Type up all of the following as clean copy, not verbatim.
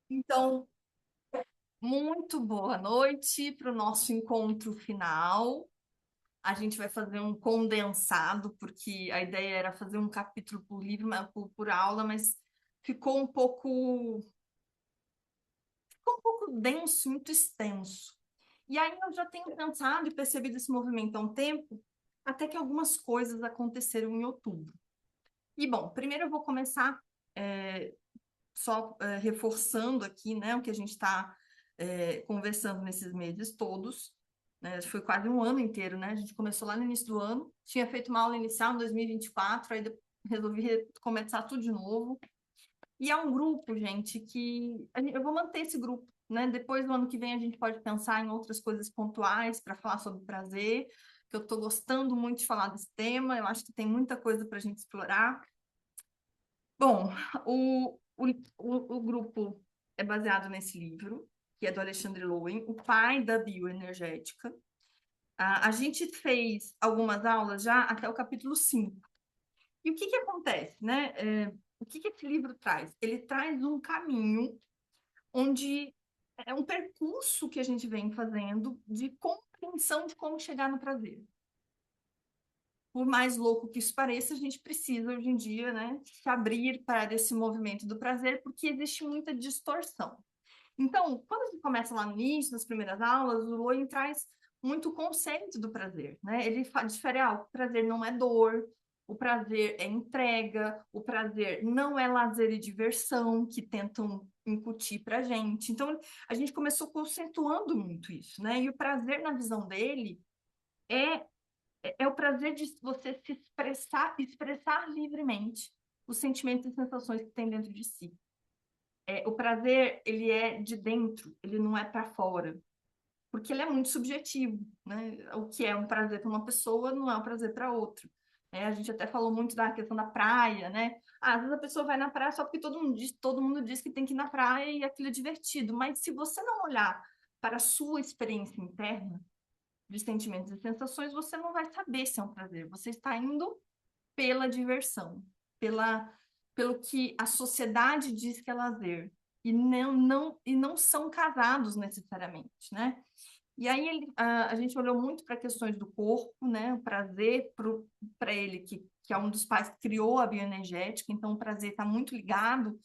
Então, muito boa noite para o nosso encontro final. A gente vai fazer um condensado, porque a ideia era fazer um capítulo por livro, por aula, mas ficou um pouco denso, muito extenso. E aí eu já tenho pensado e percebido esse movimento há um tempo, até que algumas coisas aconteceram em outubro. E bom, primeiro eu vou começar é, reforçando aqui, né, o que a gente está conversando nesses meses todos, né, foi quase um ano inteiro, né, a gente começou lá no início do ano, tinha feito uma aula inicial em 2024, aí resolvi começar tudo de novo, e é um grupo, gente, eu vou manter esse grupo, né, depois do ano que vem a gente pode pensar em outras coisas pontuais para falar sobre prazer, que eu estou gostando muito de falar desse tema, eu acho que tem muita coisa para a gente explorar. Bom, o grupo é baseado nesse livro, que é do Alexandre Lowen, o pai da bioenergética. A gente fez algumas aulas já até o capítulo 5. E o que que acontece, né? O que que esse livro traz? Ele traz um caminho onde é um percurso que a gente vem fazendo de compreensão de como chegar no prazer. Por mais louco que isso pareça, a gente precisa hoje em dia, né, se abrir para esse movimento do prazer, porque existe muita distorção. Então, quando a gente começa lá no início, nas primeiras aulas, o Lowen traz muito o conceito do prazer, né? Ele difere, o prazer não é dor, o prazer é entrega, o prazer não é lazer e diversão que tentam incutir para a gente. Então, a gente começou conceituando muito isso, né? E o prazer, na visão dele, é é o prazer de você se expressar livremente os sentimentos e sensações que tem dentro de si. O prazer, ele é de dentro, ele não é para fora, porque ele é muito subjetivo, né? O que é um prazer para uma pessoa não é um prazer para outra. A gente até falou muito da questão da praia, né? Às vezes a pessoa vai na praia só porque todo mundo diz que tem que ir na praia e aquilo é divertido, mas se você não olhar para a sua experiência interna, de sentimentos e sensações, você não vai saber se é um prazer. Você está indo pela diversão, pela, pelo que a sociedade diz que é lazer. E não são casados necessariamente, né? E aí a gente olhou muito para questões do corpo, né? O prazer para ele, que é um dos pais que criou a bioenergética, então o prazer está muito ligado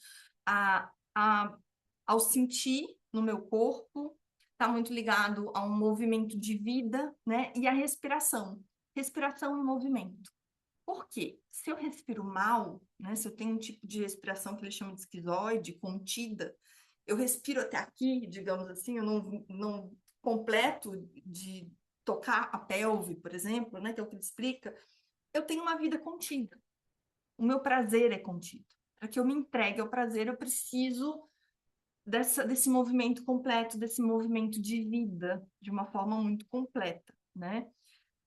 a, a, ao sentir no meu corpo, está muito ligado a um movimento de vida, né? E a respiração. Respiração e movimento. Por quê? Se eu respiro mal, né? Se eu tenho um tipo de respiração que eles chamam de esquizoide, contida, eu respiro até aqui, digamos assim, eu não completo de tocar a pelve, por exemplo, né? Que é o que ele explica, eu tenho uma vida contida. O meu prazer é contido. Para que eu me entregue ao prazer, eu preciso desse movimento completo, desse movimento de vida, de uma forma muito completa, né?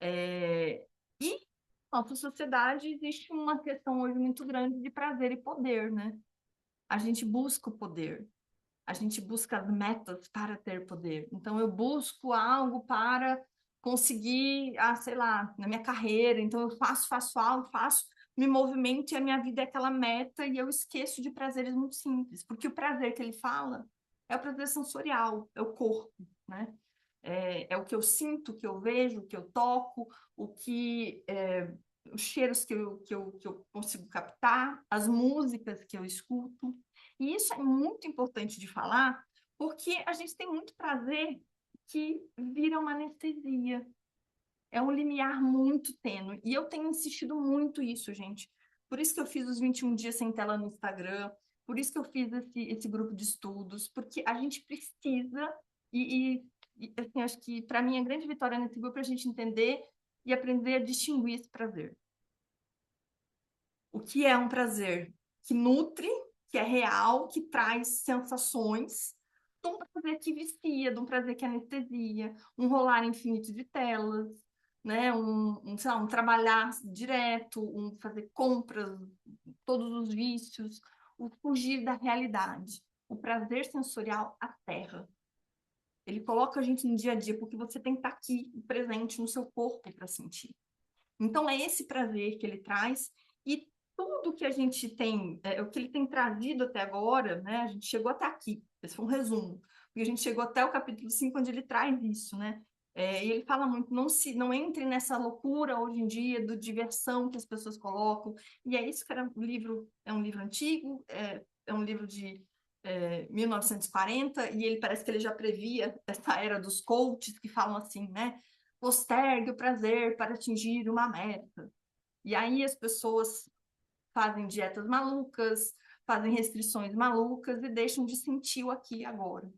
E na nossa sociedade existe uma questão hoje muito grande de prazer e poder, né? A gente busca o poder, a gente busca as metas para ter poder. Então eu busco algo para conseguir, sei lá, na minha carreira. Então eu faço algo, me movimento e a minha vida é aquela meta e eu esqueço de prazeres muito simples, porque o prazer que ele fala é o prazer sensorial, é o corpo, né? É o que eu sinto, o que eu vejo, o que eu toco, os cheiros que eu consigo captar, as músicas que eu escuto. E isso é muito importante de falar, porque a gente tem muito prazer que vira uma anestesia. É um limiar muito tênue. E eu tenho insistido muito isso, gente. Por isso que eu fiz os 21 dias sem tela no Instagram, por isso que eu fiz esse grupo de estudos, porque a gente precisa, assim, acho que para mim a grande vitória nesse grupo é a gente entender e aprender a distinguir esse prazer. O que é um prazer que nutre, que é real, que traz sensações, de um prazer que vicia, de um prazer que anestesia, um rolar infinito de telas, né? Sei lá, um trabalhar direto, um fazer compras, todos os vícios, o fugir da realidade. O prazer sensorial aterra. Ele coloca a gente no dia a dia, porque você tem que estar aqui, presente no seu corpo para sentir. Então, é esse prazer que ele traz, e tudo que a gente tem, o que ele tem trazido até agora, né? A gente chegou até aqui, esse foi um resumo, porque a gente chegou até o capítulo 5, onde ele traz isso, né? E ele fala muito, não entre nessa loucura hoje em dia do diversão que as pessoas colocam, e é isso que era um livro, é um livro antigo, é um livro de 1940, e ele parece que ele já previa essa era dos coaches que falam assim, né? Postergue o prazer para atingir uma meta. E aí as pessoas fazem dietas malucas, fazem restrições malucas e deixam de sentir o aqui e agora.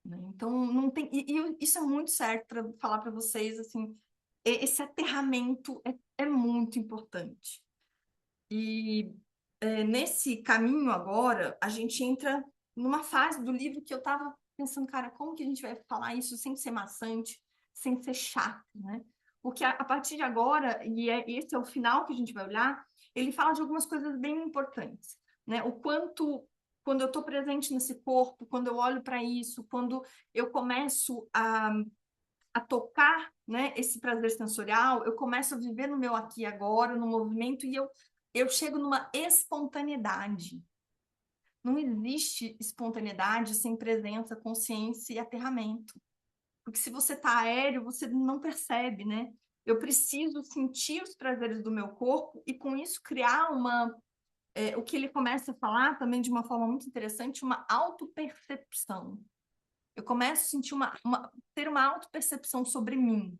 Né? Então, não tem. E isso é muito certo para falar para vocês, assim, esse aterramento é muito importante. E nesse caminho agora, a gente entra numa fase do livro que eu estava pensando, cara, como que a gente vai falar isso sem ser maçante, sem ser chato, né? Porque a partir de agora, esse é o final que a gente vai olhar, ele fala de algumas coisas bem importantes, né? O quanto, quando eu estou presente nesse corpo, quando eu olho para isso, quando eu começo a tocar, né, esse prazer sensorial, eu começo a viver no meu aqui e agora, no movimento, e eu chego numa espontaneidade. Não existe espontaneidade sem presença, consciência e aterramento. Porque se você está aéreo, você não percebe, né? Eu preciso sentir os prazeres do meu corpo e, com isso, criar o que ele começa a falar também de uma forma muito interessante, uma autopercepção. Eu começo a sentir ter uma autopercepção sobre mim.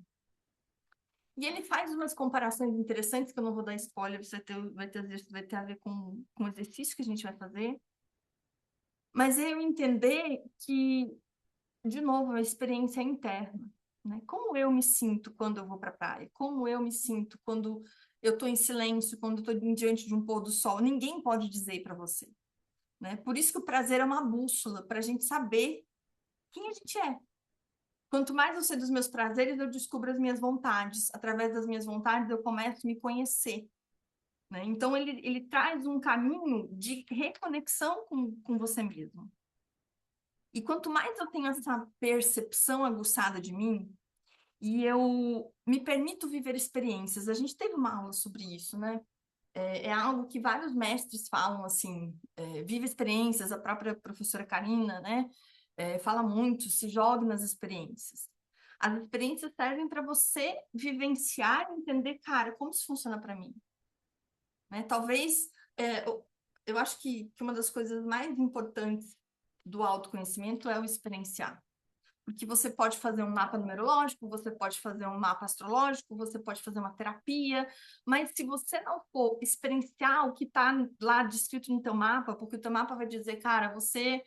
E ele faz umas comparações interessantes, que eu não vou dar spoiler, vai ter a ver com o exercício que a gente vai fazer. Mas eu entender que, de novo, a experiência é interna. Né? Como eu me sinto quando eu vou para a praia? Como eu me sinto quando eu estou em silêncio, quando estou diante de um pôr do sol? Ninguém pode dizer para você. Né? Por isso que o prazer é uma bússola, para a gente saber quem a gente é. Quanto mais eu sei dos meus prazeres, eu descubro as minhas vontades. Através das minhas vontades, eu começo a me conhecer. Né? Então, ele traz um caminho de reconexão com você mesmo. E quanto mais eu tenho essa percepção aguçada de mim, e eu me permito viver experiências, a gente teve uma aula sobre isso, né? É algo que vários mestres falam, assim, vive experiências, a própria professora Karina, né? Fala muito, se jogue nas experiências. As experiências servem para você vivenciar e entender, cara, como isso funciona para mim. Né? Talvez, eu acho que uma das coisas mais importantes do autoconhecimento é o experienciar. Porque você pode fazer um mapa numerológico, você pode fazer um mapa astrológico, você pode fazer uma terapia, mas se você não for experienciar o que está lá descrito no teu mapa, porque o teu mapa vai dizer, cara, você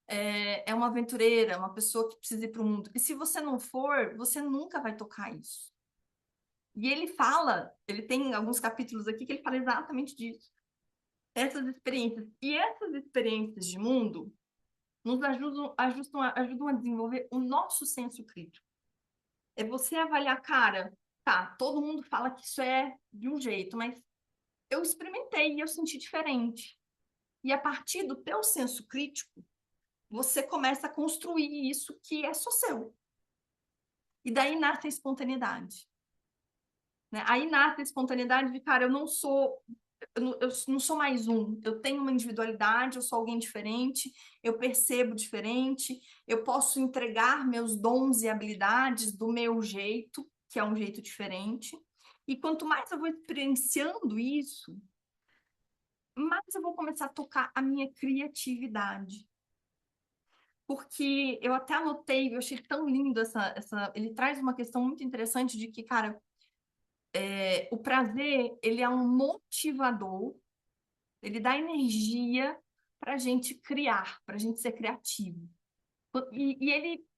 é uma aventureira, uma pessoa que precisa ir para o mundo. E se você não for, você nunca vai tocar isso. E ele fala, ele tem alguns capítulos aqui que ele fala exatamente disso. Essas experiências. E essas experiências de mundo nos ajudam a desenvolver o nosso senso crítico. É você avaliar, cara, tá, todo mundo fala que isso é de um jeito, mas eu experimentei e eu senti diferente. E a partir do teu senso crítico, você começa a construir isso que é só seu. E daí nasce a espontaneidade. Né? Aí nasce a espontaneidade de, cara, eu não sou mais um, eu tenho uma individualidade, eu sou alguém diferente, eu percebo diferente, eu posso entregar meus dons e habilidades do meu jeito, que é um jeito diferente. E quanto mais eu vou experienciando isso, mais eu vou começar a tocar a minha criatividade. Porque eu até anotei, eu achei tão lindo ele traz uma questão muito interessante de que, cara, o prazer, ele é um motivador, ele dá energia para a gente criar, para a gente ser criativo.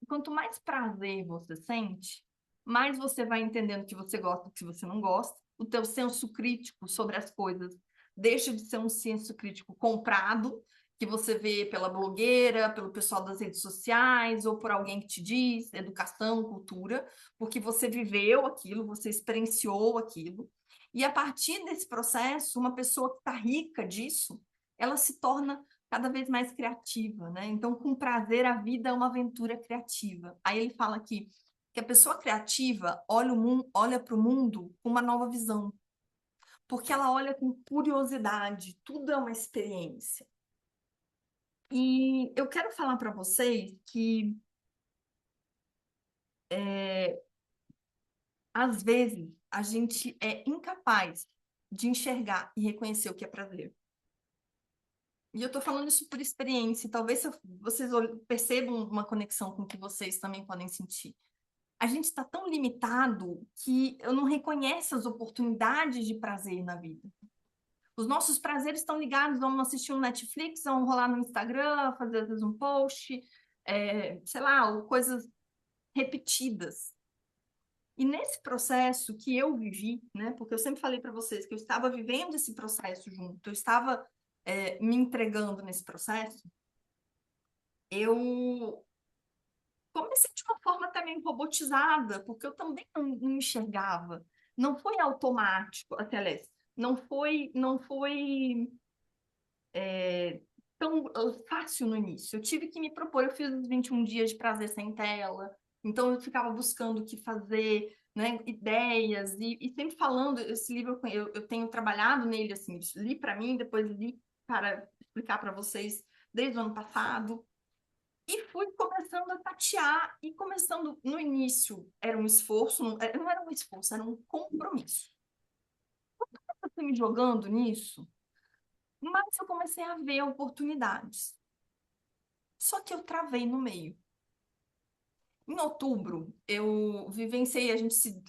Quanto mais prazer você sente, mais você vai entendendo o que você gosta e o que você não gosta. O teu senso crítico sobre as coisas deixa de ser um senso crítico comprado, que você vê pela blogueira, pelo pessoal das redes sociais, ou por alguém que te diz, educação, cultura, porque você viveu aquilo, você experienciou aquilo. E a partir desse processo, uma pessoa que está rica disso, ela se torna cada vez mais criativa, né? Então, com prazer, a vida é uma aventura criativa. Aí ele fala aqui que a pessoa criativa olha para o mundo com uma nova visão. porque ela olha com curiosidade, tudo é uma experiência. E eu quero falar para vocês que, às vezes, a gente é incapaz de enxergar e reconhecer o que é prazer. E eu tô falando isso por experiência, e talvez vocês percebam uma conexão com o que vocês também podem sentir. A gente está tão limitado que eu não reconheço as oportunidades de prazer na vida. Os nossos prazeres estão ligados, vamos assistir um Netflix, vamos rolar no Instagram, fazer às vezes um post, sei lá, ou coisas repetidas. E nesse processo que eu vivi, né, porque eu sempre falei para vocês que eu estava vivendo esse processo junto, eu estava me entregando nesse processo, eu comecei de uma forma também robotizada, porque eu também não enxergava. Não foi automático, até aliás, não foi tão fácil no início. Eu tive que me propor, eu fiz os 21 dias de prazer sem tela, então eu ficava buscando o que fazer, né, ideias, e sempre falando, esse livro eu tenho trabalhado nele, assim, li para mim, depois li para explicar para vocês desde o ano passado, e fui começando a tatear, e começando, no início, era um esforço, não era um esforço, era um compromisso. Eu fui me jogando nisso, mas eu comecei a ver oportunidades. Só que eu travei no meio. Em outubro, eu vivenciei,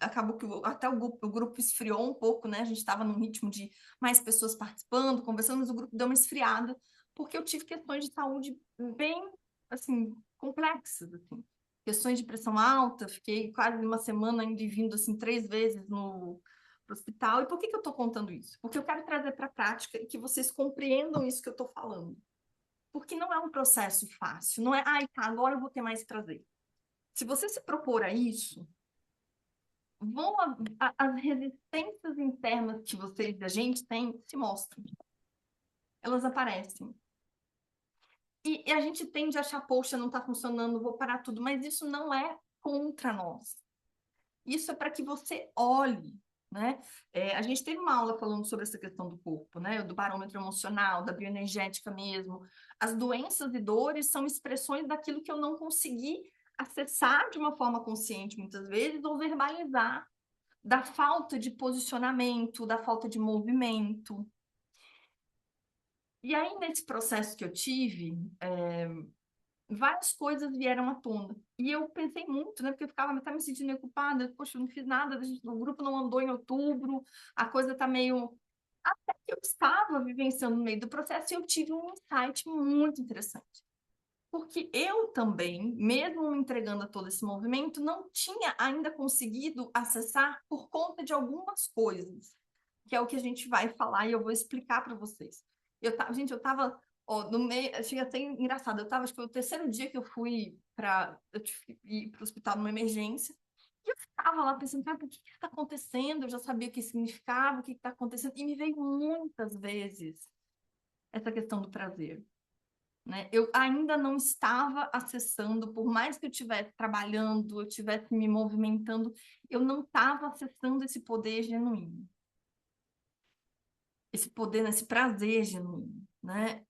acabou que até o grupo esfriou um pouco, né? A gente estava num ritmo de mais pessoas participando, conversando, mas o grupo deu uma esfriada, porque eu tive questões de saúde bem, assim, complexas, assim. Questões de pressão alta, fiquei quase uma semana indo e vindo, assim, 3 vezes no hospital. E por que eu estou contando isso? Porque eu quero trazer para a prática e que vocês compreendam isso que eu estou falando. Porque não é um processo fácil, não é, ai, tá, agora eu vou ter mais prazer. Se você se propor a isso, as resistências internas que vocês e a gente tem se mostram. Elas aparecem. E a gente tende a achar, poxa, não está funcionando, vou parar tudo, mas isso não é contra nós. Isso é para que você olhe, né? A gente teve uma aula falando sobre essa questão do corpo, né? Do barômetro emocional, da bioenergética mesmo. As doenças e dores são expressões daquilo que eu não consegui acessar de uma forma consciente, muitas vezes, ou verbalizar, da falta de posicionamento, da falta de movimento. E aí, nesse processo que eu tive, várias coisas vieram à tona. E eu pensei muito, né? Porque eu ficava me sentindo meio culpada. Poxa, eu não fiz nada, o grupo não andou em outubro, a coisa tá meio... Até que eu estava vivenciando no meio do processo e eu tive um insight muito interessante. Porque eu também, mesmo me entregando a todo esse movimento, não tinha ainda conseguido acessar por conta de algumas coisas, que é o que a gente vai falar e eu vou explicar para vocês. Gente, eu estava no meio, achei até engraçado, acho que foi o terceiro dia que eu fui ir para o hospital numa emergência, e eu ficava lá pensando, cara, o que está acontecendo? Eu já sabia o que significava, o que está acontecendo, e me veio muitas vezes essa questão do prazer. Né? Eu ainda não estava acessando, por mais que eu estivesse trabalhando, eu estivesse me movimentando, eu não estava acessando esse poder genuíno. Esse poder, esse prazer genuíno, né?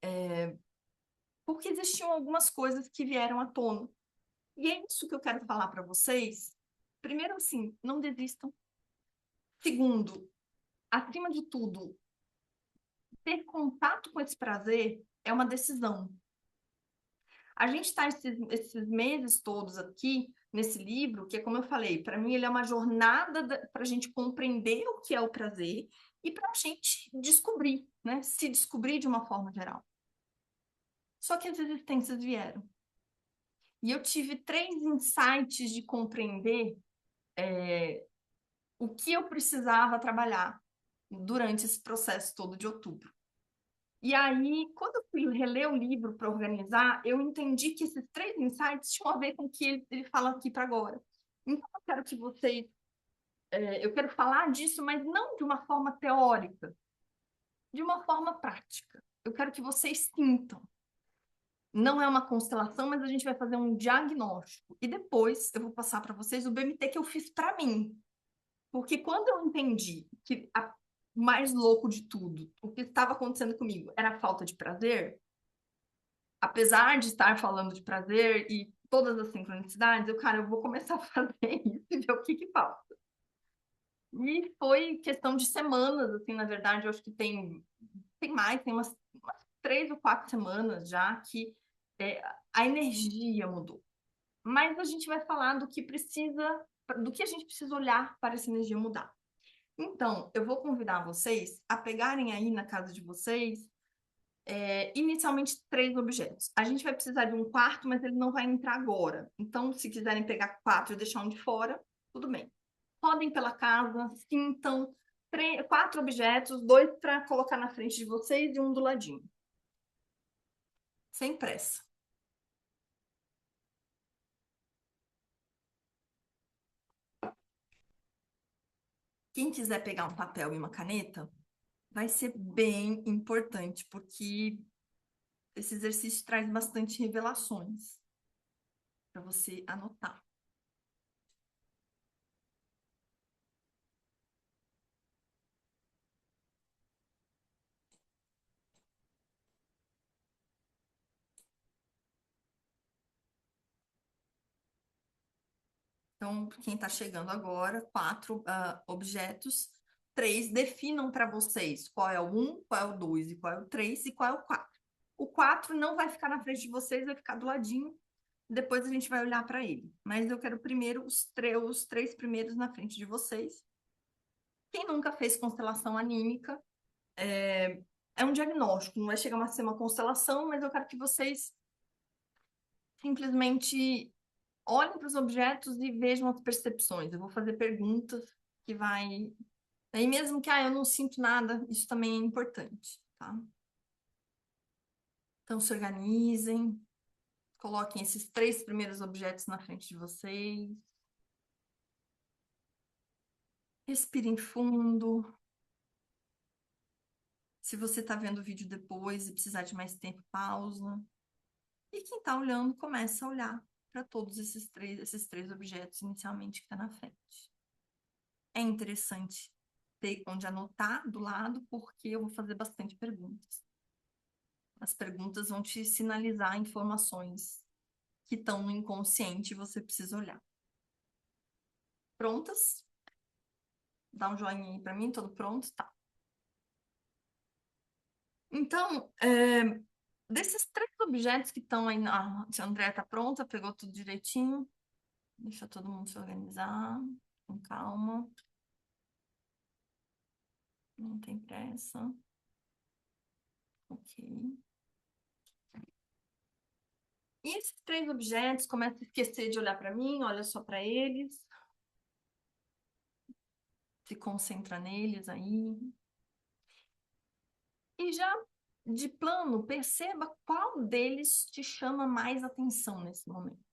Porque existiam algumas coisas que vieram à tona. E é isso que eu quero falar para vocês. Primeiro, assim, não desistam. Segundo, acima de tudo, ter contato com esse prazer é uma decisão. A gente está esses meses todos aqui nesse livro, que é como eu falei, para mim ele é uma jornada para a gente compreender o que é o prazer e para a gente descobrir, né? Se descobrir de uma forma geral. Só que as resistências vieram. E eu tive 3 insights de compreender o que eu precisava trabalhar durante esse processo todo de outubro. E aí, quando eu fui reler o livro para organizar, eu entendi que esses 3 insights tinham a ver com o que ele fala aqui para agora. Então, eu quero que vocês... eu quero falar disso, mas não de uma forma teórica, de uma forma prática. Eu quero que vocês sintam. Não é uma constelação, mas a gente vai fazer um diagnóstico. E depois eu vou passar para vocês o BMT que eu fiz para mim. Porque quando eu entendi que o mais louco de tudo. O que estava acontecendo comigo era a falta de prazer. Apesar de estar falando de prazer e todas as sincronicidades, cara, eu vou começar a fazer isso e ver o que que falta. E foi questão de semanas, assim, na verdade, eu acho que tem mais, tem umas 3 ou 4 semanas já que a energia mudou. Mas a gente vai falar do que a gente precisa olhar para essa energia mudar. Então, eu vou convidar vocês a pegarem aí na casa de vocês, inicialmente 3 objetos. A gente vai precisar de um quarto, mas ele não vai entrar agora. Então, se quiserem pegar 4 e deixar um de fora, tudo bem. Rodem pela casa, sintam 4 objetos, 2 para colocar na frente de vocês e um do ladinho. Sem pressa. Quem quiser pegar um papel e uma caneta, vai ser bem importante, porque esse exercício traz bastante revelações para você anotar. Então, quem está chegando agora, 4 objetos, 3 definam para vocês qual é o 1, qual é o 2 e qual é o 3 e qual é o 4. O 4 não vai ficar na frente de vocês, vai ficar do ladinho. Depois a gente vai olhar para ele. Mas eu quero primeiro os 3 primeiros na frente de vocês. Quem nunca fez constelação anímica, é um diagnóstico, não vai chegar a ser uma constelação, mas eu quero que vocês simplesmente olhem para os objetos e vejam as percepções. Eu vou fazer perguntas que vai. Aí mesmo que eu não sinto nada, isso também é importante, tá? Então se organizem, coloquem esses 3 primeiros objetos na frente de vocês. Respirem fundo. Se você está vendo o vídeo depois e precisar de mais tempo, pausa. E quem está olhando, começa a olhar para todos esses três objetos inicialmente que está na frente. É interessante ter onde anotar do lado, porque eu vou fazer bastante perguntas. As perguntas vão te sinalizar informações que estão no inconsciente e você precisa olhar. Prontas? Dá um joinha aí para mim, tudo pronto? Tá. Então, desses 3 objetos que estão aí, a Andrea tá pronta, pegou tudo direitinho. Deixa todo mundo se organizar, com calma. Não tem pressa. Ok. E esses 3 objetos, começa a esquecer de olhar para mim, olha só para eles. Se concentra neles aí. E já de plano, perceba qual deles te chama mais atenção nesse momento.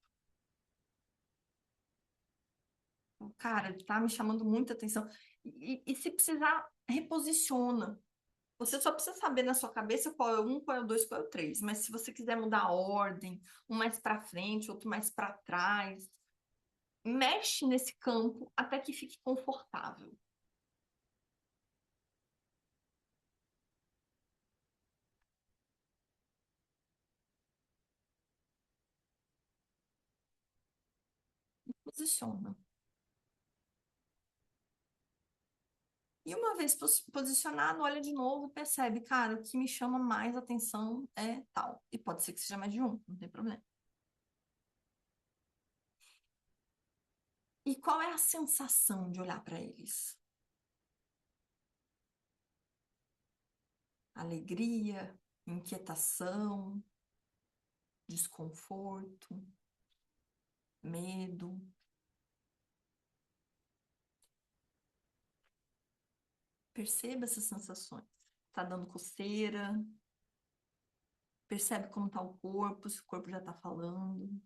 Cara, tá me chamando muita atenção. E se precisar, reposiciona. Você só precisa saber na sua cabeça qual é o 1, qual é o 2, qual é o 3. Mas se você quiser mudar a ordem, um mais para frente, outro mais para trás, mexe nesse campo até que fique confortável. Posiciona. E uma vez posicionado, olha de novo, percebe, cara, o que me chama mais atenção é tal. E pode ser que seja mais de um, não tem problema. E qual é a sensação de olhar para eles? Alegria, inquietação, desconforto, medo. Perceba essas sensações. Tá dando coceira? Percebe como tá o corpo, se o corpo já tá falando.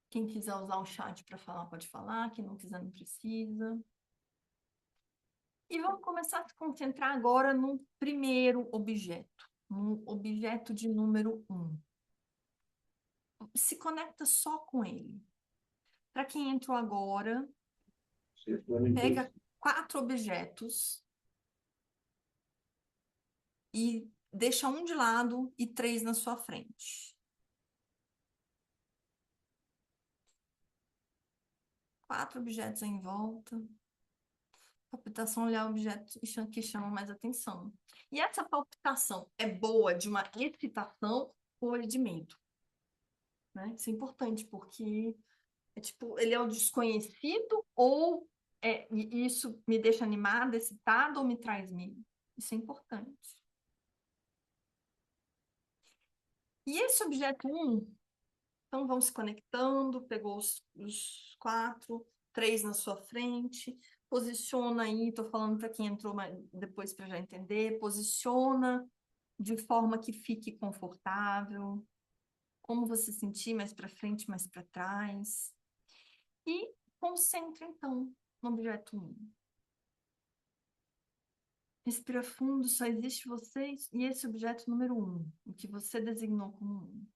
Quem quiser usar o chat para falar, pode falar. Quem não quiser, não precisa. E vamos começar a se concentrar agora no primeiro objeto, no objeto de número 1. Se conecta só com ele. Para quem entrou agora, Pega 4 objetos e deixa um de lado e 3 na sua frente. 4 objetos em volta. Palpitação, olhar objetos que chamam mais atenção. E essa palpitação é boa de uma excitação ou é de medo? Né? Isso é importante, porque é tipo, ele é o desconhecido ou e isso me deixa animada, excitada ou me traz medo? Isso é importante. E esse objeto 1, então vão se conectando, pegou os 4, 3 na sua frente, posiciona aí, estou falando para quem entrou depois para já entender, posiciona de forma que fique confortável, como você sentir mais para frente, mais para trás. E concentra então no objeto 1. Respira fundo, só existe vocês e esse objeto número 1, o que você designou como 1.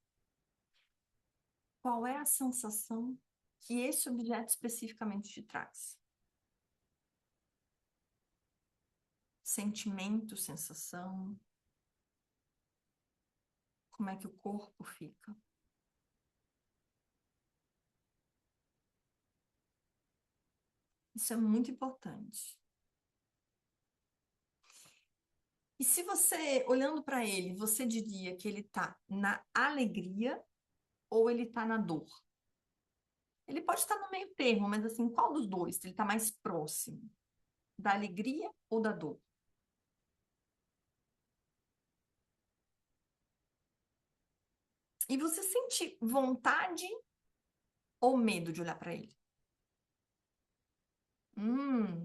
Qual é a sensação que esse objeto especificamente te traz? Sentimento, sensação? Como é que o corpo fica? Isso é muito importante. E se você, olhando para ele, você diria que ele está na alegria ou ele está na dor? Ele pode estar no meio termo, mas assim, qual dos dois? Ele está mais próximo? Da alegria ou da dor? E você sente vontade ou medo de olhar para ele?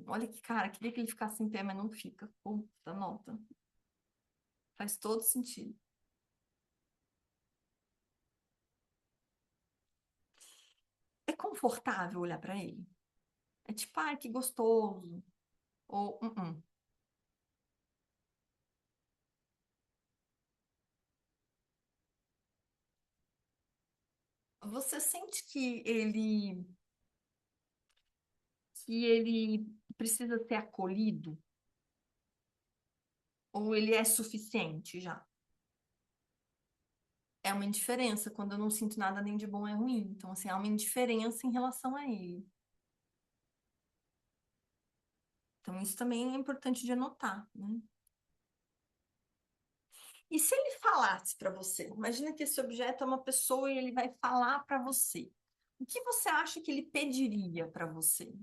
Olha que cara, queria que ele ficasse em pé, mas não fica. Puta, nota. Faz todo sentido. É confortável olhar para ele? É tipo, ai, que gostoso. Ou, Você sente que ele precisa ser acolhido? Ou ele é suficiente já? É uma indiferença, quando eu não sinto nada nem de bom nem ruim. Então, assim, há uma indiferença em relação a ele. Então, isso também é importante de anotar, né? E se ele falasse para você? Imagina que esse objeto é uma pessoa e ele vai falar para você. O que você acha que ele pediria para você?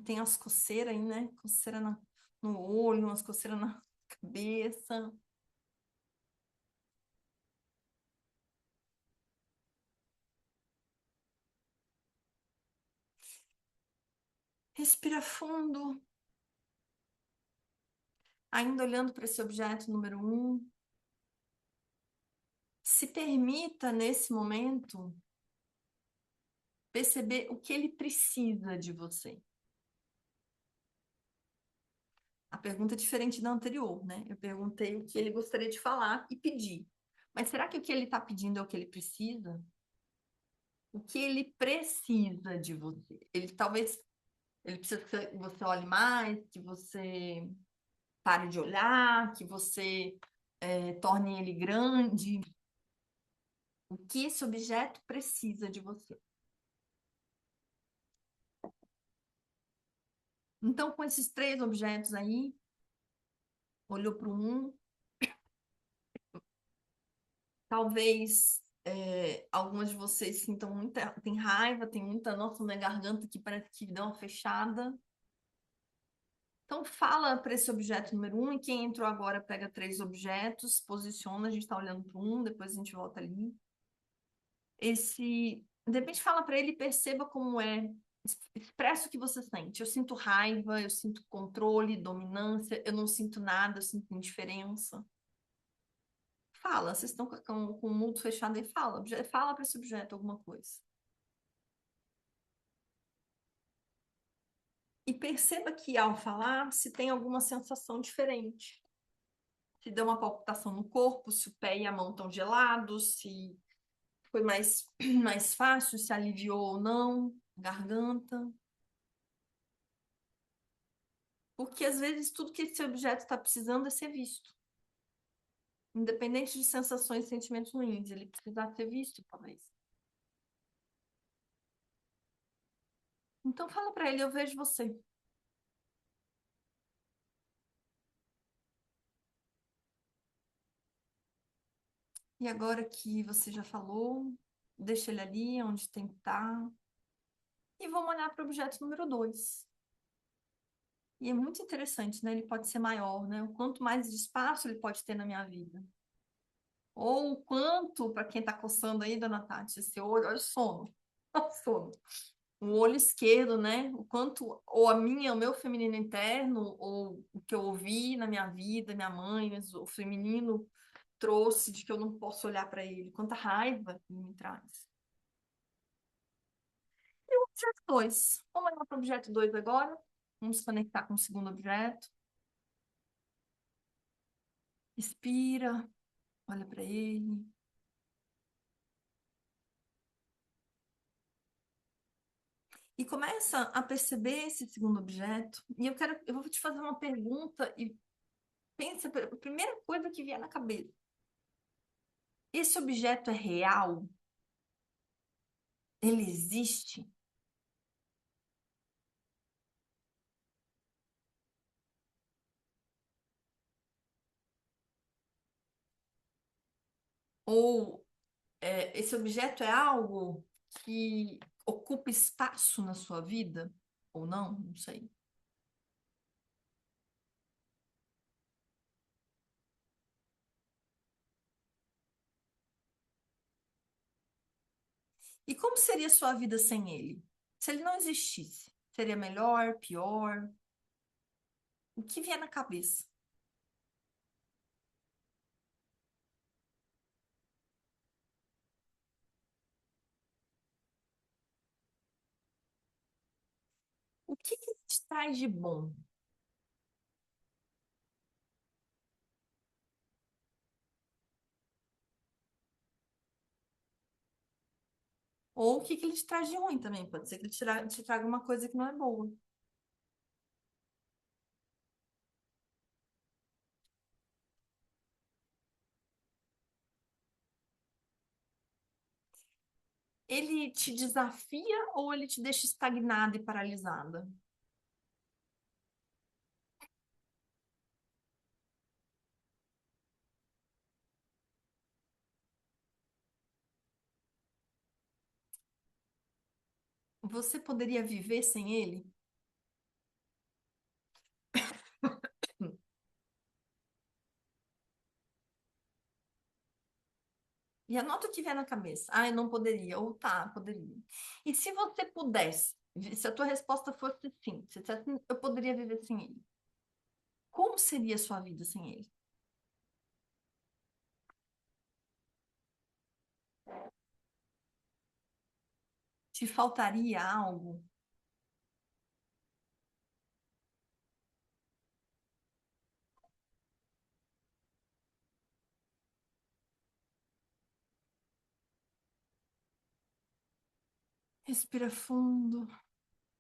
Tem as coceiras aí, né? Coceira no olho, umas coceiras na cabeça. Respira fundo, ainda olhando para esse objeto número 1. Se permita, nesse momento, perceber o que ele precisa de você. A pergunta é diferente da anterior, né? Eu perguntei o que ele gostaria de falar e pedir. Mas será que o que ele está pedindo é o que ele precisa? O que ele precisa de você? Ele talvez ele precisa que você olhe mais, que você pare de olhar, que você torne ele grande. O que esse objeto precisa de você? Então, com esses 3 objetos aí, olhou para um, talvez algumas de vocês sintam muita, tem raiva, tem muita, nossa, minha garganta que parece que deu uma fechada. Então, fala para esse objeto número 1 e quem entrou agora pega 3 objetos, posiciona, a gente está olhando para um, depois a gente volta ali. De repente, fala para ele e perceba como é. Expressa o que você sente. Eu sinto raiva, eu sinto controle, dominância, eu não sinto nada, eu sinto indiferença. Fala, vocês estão com o mundo fechado e fala. Fala para esse objeto alguma coisa. E perceba que ao falar, se tem alguma sensação diferente. Se deu uma palpitação no corpo, se o pé e a mão estão gelados, se foi mais, mais fácil, se aliviou ou não, garganta. Porque às vezes tudo que esse objeto está precisando é ser visto. Independente de sensações e sentimentos ruins, ele precisa ser visto, talvez. Então fala para ele, eu vejo você. E agora que você já falou, deixa ele ali onde tem que estar. E vamos olhar para o objeto número 2. E é muito interessante, né? Ele pode ser maior, né? O quanto mais de espaço ele pode ter na minha vida. Ou o quanto, para quem está coçando aí, dona Tati, esse olho, olha o sono. Olha o sono. O olho esquerdo, né? O quanto, ou a minha, o meu feminino interno, ou o que eu ouvi na minha vida, minha mãe, mas o feminino trouxe de que eu não posso olhar para ele. Quanta raiva ele me traz. E o objeto 2. Vamos olhar para o objeto 2 agora. Vamos se conectar com o segundo objeto. Respira, olha para ele. E começa a perceber esse segundo objeto. E eu vou te fazer uma pergunta e pensa, a primeira coisa que vier na cabeça. Esse objeto é real? Ele existe? Ou esse objeto é algo que ocupa espaço na sua vida? Ou não? Não sei. E como seria a sua vida sem ele? Se ele não existisse, seria melhor, pior? O que vier na cabeça? O que que te traz de bom? Ou o que que ele te traz de ruim também? Pode ser que ele te traga uma coisa que não é boa. Ele te desafia ou ele te deixa estagnada e paralisada? Você poderia viver sem ele? E anota o que vier na cabeça. Ah, eu não poderia. Ou tá, poderia. E se você pudesse, se a tua resposta fosse sim, se você dissesse, eu poderia viver sem ele. Como seria a sua vida sem ele? Te faltaria algo? Respira fundo.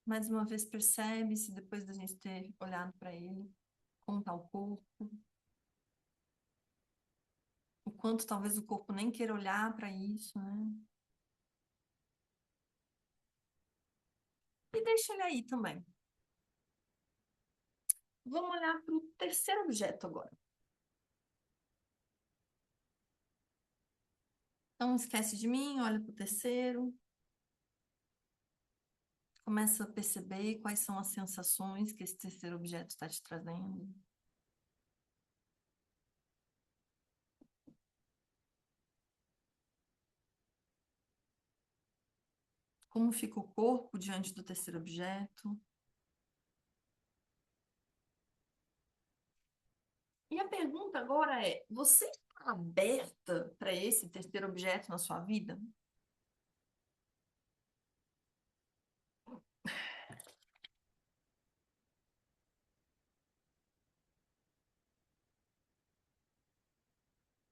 Mais uma vez percebe se depois da gente ter olhado para ele, como está o corpo, o quanto talvez o corpo nem queira olhar para isso, né? E deixa ele aí também. Vamos olhar para o terceiro objeto agora. Então, esquece de mim, olha para o terceiro, começa a perceber quais são as sensações que esse terceiro objeto está te trazendo. Como fica o corpo diante do terceiro objeto. E a pergunta agora é: você está aberta para esse terceiro objeto na sua vida?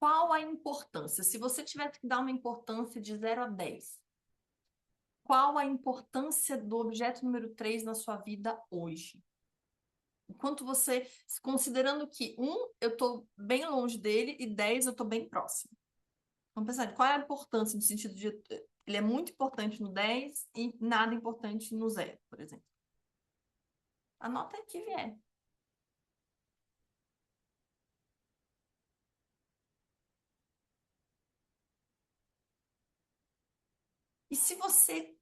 Qual a importância? Se você tivesse que dar uma importância de 0 a 10, qual a importância do objeto número 3 na sua vida hoje? O quanto você, considerando que eu estou bem longe dele e 10 eu estou bem próximo. Vamos pensar, qual é a importância no sentido de ele é muito importante no 10 e nada importante no 0, por exemplo. Anota aí que vier. E se você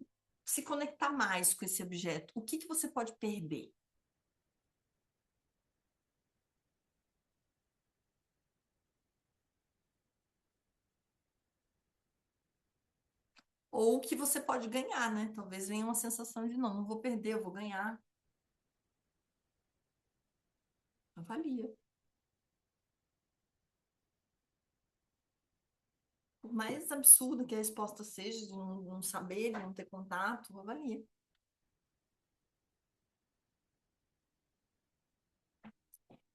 se conectar mais com esse objeto, o que que você pode perder? Ou o que você pode ganhar, né? Talvez venha uma sensação de não vou perder, eu vou ganhar. Avalia. Por mais absurdo que a resposta seja, de não saber, de não ter contato, avalia.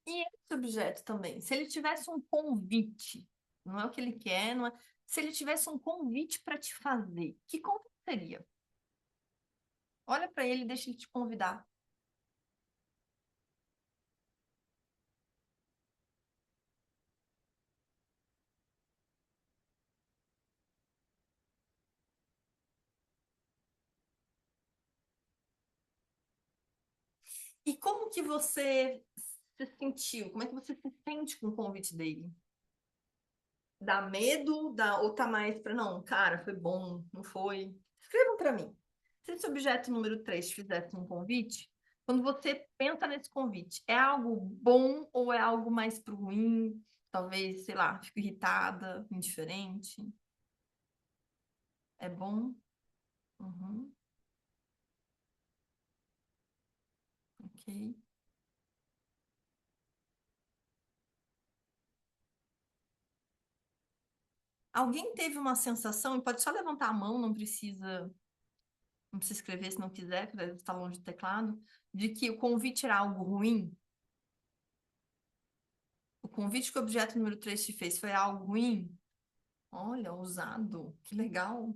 E esse objeto também, se ele tivesse um convite, não é o que ele quer, não é... Se ele tivesse um convite para te fazer, que convite seria? Olha para ele e deixa ele te convidar. E como que você se sentiu? Como é que você se sente com o convite dele? Dá medo? Ou tá mais para não, cara, foi bom, não foi? Escrevam para mim. Se esse objeto número 3 fizesse um convite, quando você pensa nesse convite, é algo bom ou é algo mais pro ruim? Talvez, sei lá, fico irritada, indiferente. É bom? Uhum, ok. Alguém teve uma sensação, e pode só levantar a mão, não precisa escrever se não quiser, porque está longe do teclado, de que o convite era algo ruim? O convite que o objeto número 3 te fez foi algo ruim? Olha, ousado, que legal.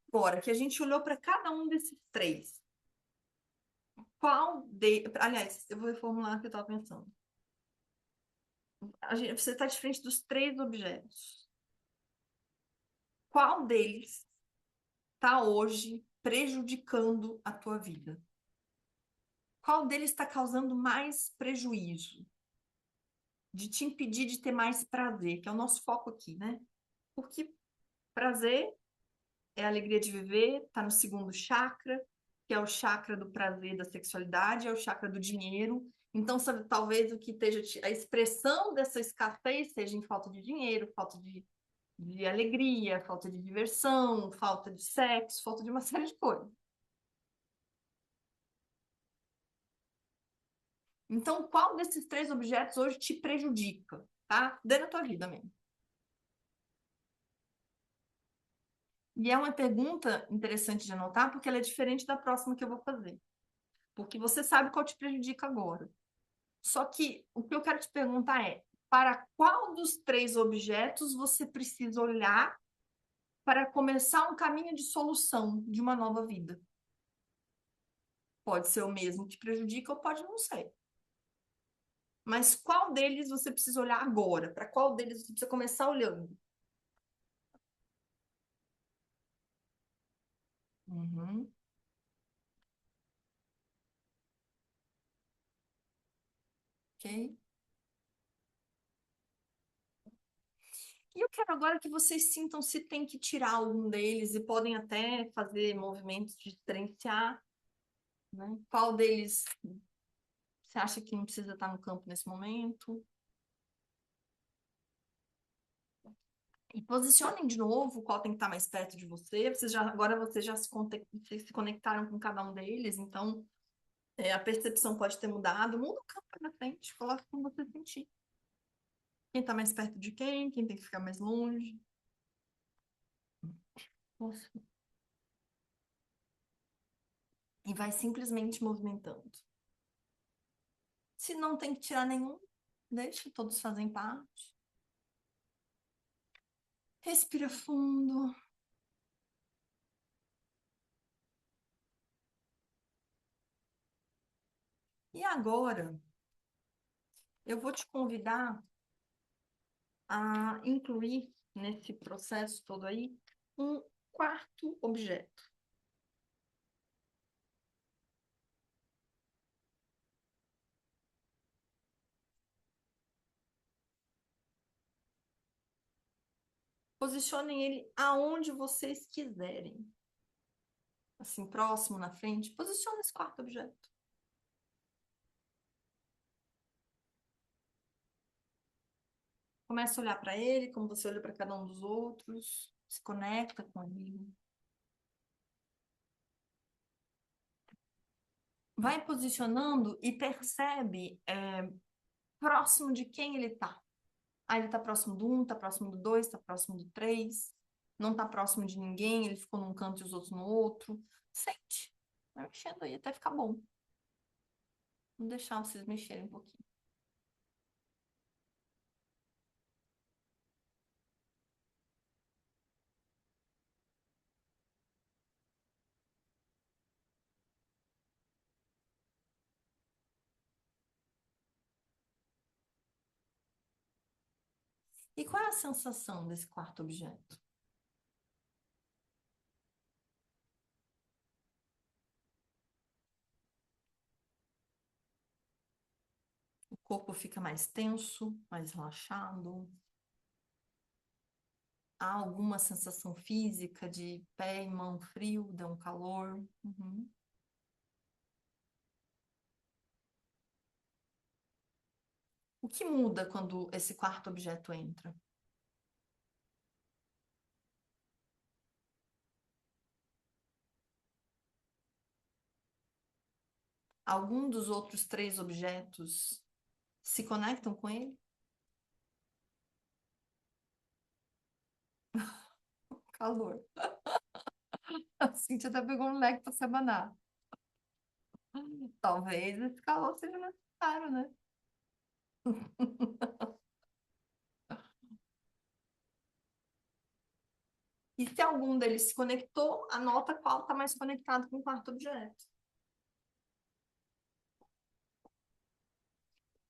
Agora que a gente olhou para cada um desses três, qual de... Aliás, eu vou reformular o que eu estava pensando. Você está de frente dos três objetos. Qual deles está hoje prejudicando a tua vida? Qual deles está causando mais prejuízo? De te impedir de ter mais prazer, que é o nosso foco aqui, né? Porque prazer é a alegria de viver, está no segundo chakra, que é o chakra do prazer, da sexualidade, é o chakra do dinheiro. Então, sabe, talvez o que esteja a expressão dessa escassez seja em falta de dinheiro, falta de alegria, falta de diversão, falta de sexo, falta de uma série de coisas. Então, qual desses três objetos hoje te prejudica, tá? Dentro da tua vida mesmo. E é uma pergunta interessante de anotar, porque ela é diferente da próxima que eu vou fazer. Porque você sabe qual te prejudica agora. Só que o que eu quero te perguntar é: para qual dos três objetos você precisa olhar para começar um caminho de solução de uma nova vida? Pode ser o mesmo que prejudica ou pode não ser. Mas qual deles você precisa olhar agora? Para qual deles você precisa começar olhando? Uhum, ok. E eu quero agora que vocês sintam se tem que tirar algum deles e podem até fazer movimentos de diferenciar, né? Qual deles você acha que não precisa estar no campo nesse momento? E posicionem de novo qual tem que estar mais perto de você. Agora vocês já se conectaram com cada um deles, então a percepção pode ter mudado. Muda o campo na frente, coloca como você sentir. Quem está mais perto de quem tem que ficar mais longe. Nossa. e vai simplesmente movimentando. Se não tem que tirar nenhum, deixa, todos fazem parte. Respira fundo. E agora, eu vou te convidar a incluir nesse processo todo aí um quarto objeto. Posicionem ele aonde vocês quiserem. Assim, próximo, na frente. Posicione esse quarto objeto. Começa a olhar para ele, como você olha para cada um dos outros. Se conecta com ele. Vai posicionando e percebe próximo de quem ele está. Aí ele está próximo do um, está próximo do dois, está próximo do três. Não está próximo de ninguém, ele ficou num canto e os outros no outro. Sente. Vai mexendo aí até ficar bom. Vou deixar vocês mexerem um pouquinho. E qual é a sensação desse quarto objeto? O corpo fica mais tenso, mais relaxado? Há alguma sensação física de pé e mão frio, dá um calor? Uhum. O que muda quando esse quarto objeto entra? Algum dos outros três objetos se conectam com ele? Calor. A Cintia até pegou um leque para se abanar. Talvez esse calor seja necessário, né? E se algum deles se conectou, anota qual está mais conectado com o quarto objeto.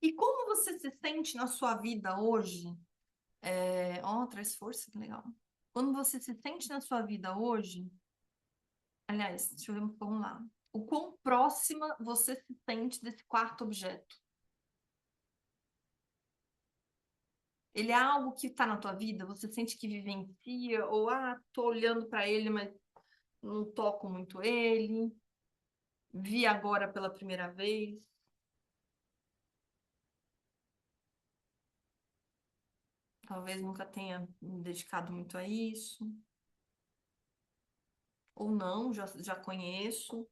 E como você se sente na sua vida hoje? Traz força, que legal. Quando você se sente na sua vida hoje, aliás, deixa eu ver, vamos lá. O quão próxima você se sente desse quarto objeto? Ele é algo que está na tua vida? Você sente que vivencia? Ou, tô olhando para ele, mas não toco muito ele? Vi agora pela primeira vez? Talvez nunca tenha me dedicado muito a isso. Ou não, já conheço.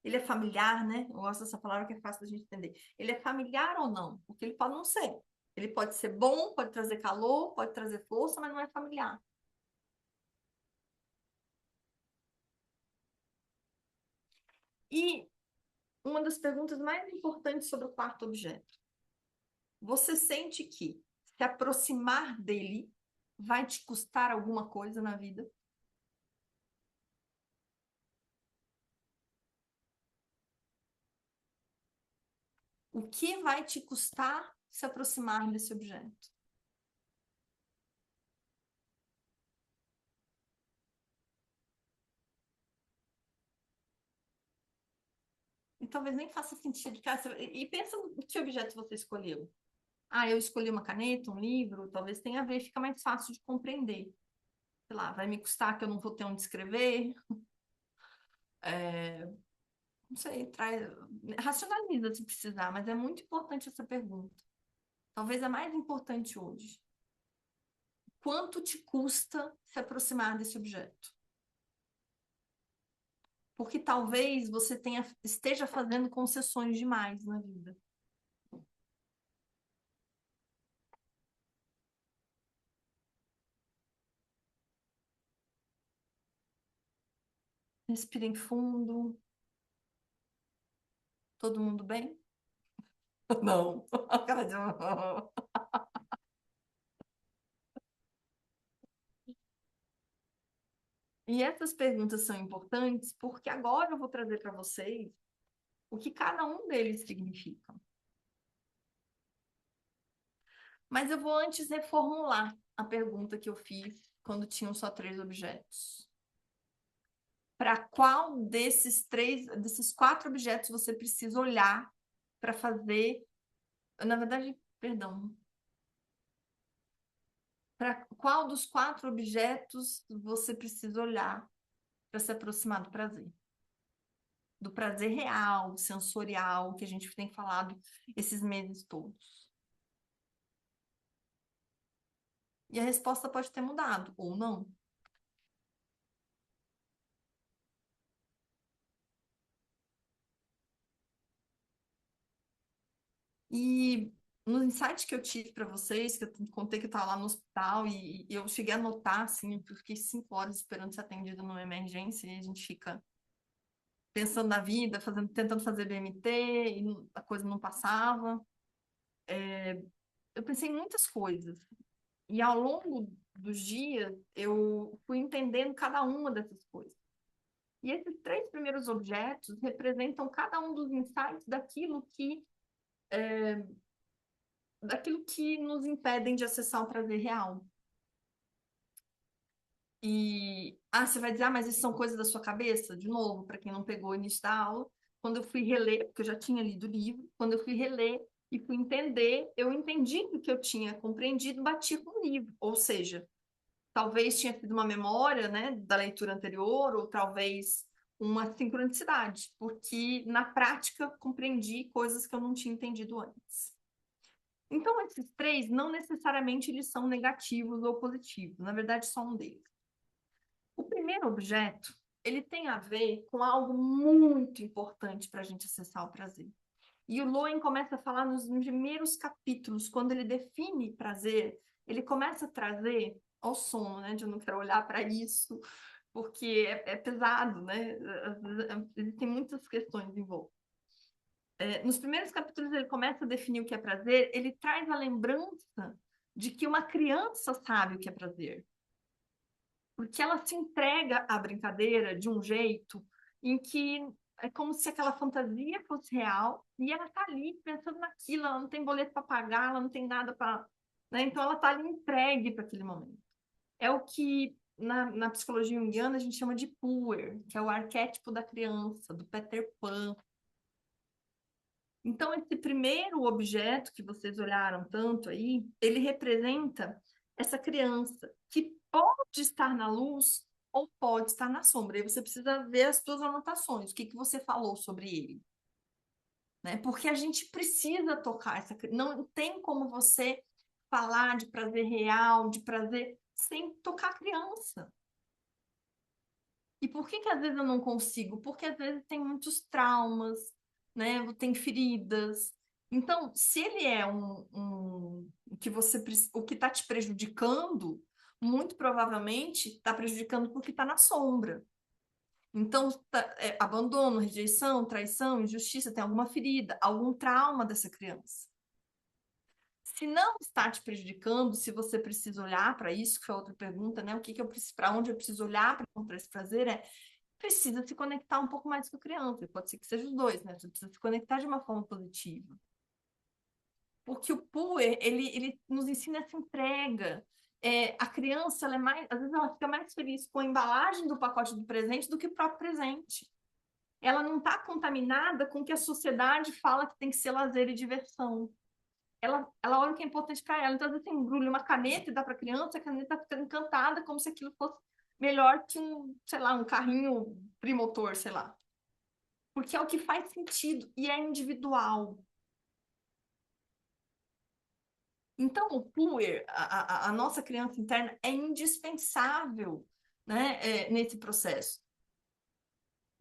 Ele é familiar, né? Eu gosto dessa palavra que é fácil da gente entender. Ele é familiar ou não? Porque ele pode não ser. Ele pode ser bom, pode trazer calor, pode trazer força, mas não é familiar. E uma das perguntas mais importantes sobre o quarto objeto. Você sente que se aproximar dele vai te custar alguma coisa na vida? O que vai te custar se aproximar desse objeto? E talvez nem faça sentido. E pensa no que objeto você escolheu. Eu escolhi uma caneta, um livro, talvez tenha a ver, fica mais fácil de compreender. Sei lá, vai me custar que eu não vou ter onde escrever. É, não sei, racionaliza se precisar, mas é muito importante essa pergunta. Talvez a mais importante hoje. Quanto te custa se aproximar desse objeto? Porque talvez você esteja fazendo concessões demais na vida. Respirem fundo. Todo mundo bem? Não. A cara de... E essas perguntas são importantes porque agora eu vou trazer para vocês o que cada um deles significa. Mas eu vou antes reformular a pergunta que eu fiz quando tinham só 3 objetos. Para qual desses 4 objetos você precisa olhar para fazer? Na verdade, perdão. Para qual dos 4 objetos você precisa olhar para se aproximar do prazer? Do prazer real, sensorial, que a gente tem falado esses meses todos. E a resposta pode ter mudado, ou não. E no insight que eu tive para vocês, que eu contei que eu estava lá no hospital e eu cheguei a notar, assim, eu fiquei 5 horas esperando ser atendida numa emergência e a gente fica pensando na vida, tentando fazer BMT e a coisa não passava. Eu pensei em muitas coisas. E ao longo dos dias, eu fui entendendo cada uma dessas coisas. E esses 3 primeiros objetos representam cada um dos insights daquilo que nos impedem de acessar o prazer real. E você vai dizer, mas isso são coisas da sua cabeça? De novo, para quem não pegou o início da aula, quando eu fui reler, porque eu já tinha lido o livro, quando eu fui reler e fui entender, eu entendi que o que eu tinha compreendido batia com o livro. Ou seja, talvez tinha sido uma memória, né, da leitura anterior, ou talvez uma sincronicidade, porque na prática compreendi coisas que eu não tinha entendido antes. Então, esses 3 não necessariamente eles são negativos ou positivos, na verdade, só um deles. O primeiro objeto, ele tem a ver com algo muito importante para a gente acessar o prazer. E o Lowen começa a falar nos primeiros capítulos, quando ele define prazer, ele começa a trazer ao sono, né? De eu não quero olhar para isso, porque é pesado, né? Existem muitas questões envolvidas. Nos primeiros capítulos ele começa a definir o que é prazer, ele traz a lembrança de que uma criança sabe o que é prazer. Porque ela se entrega à brincadeira de um jeito em que é como se aquela fantasia fosse real e ela tá ali pensando naquilo, ela não tem boleto para pagar, ela não tem nada para, né? Então ela tá ali entregue para aquele momento. É o que na psicologia junguiana a gente chama de puer, que é o arquétipo da criança, do Peter Pan. Então esse primeiro objeto que vocês olharam tanto aí, ele representa essa criança que pode estar na luz ou pode estar na sombra. Aí você precisa ver as suas anotações, o que que você falou sobre ele, né? Porque a gente precisa tocar essa, não tem como você falar de prazer real, de prazer sem tocar a criança. E por que que às vezes eu não consigo? Porque às vezes tem muitos traumas, né? Tem feridas. Então, se ele é o que está te prejudicando, muito provavelmente está prejudicando porque está na sombra. Então, abandono, rejeição, traição, injustiça, tem alguma ferida, algum trauma dessa criança. Se não está te prejudicando, se você precisa olhar para isso, que foi outra pergunta, né? O que que eu preciso, para onde eu preciso olhar para encontrar esse prazer precisa se conectar um pouco mais com a criança. Pode ser que seja os dois, né? Você precisa se conectar de uma forma positiva. Porque o puer, ele nos ensina essa entrega. A criança, às vezes ela fica mais feliz com a embalagem do pacote do presente do que o próprio presente. Ela não está contaminada com o que a sociedade fala que tem que ser lazer e diversão. Ela olha o que é importante para ela. Então, às vezes, você embrulha uma caneta e dá para a criança, a caneta fica encantada, como se aquilo fosse melhor que sei lá, um carrinho trimotor, sei lá. Porque é o que faz sentido e é individual. Então, o puer, a nossa criança interna, é indispensável, né, nesse processo.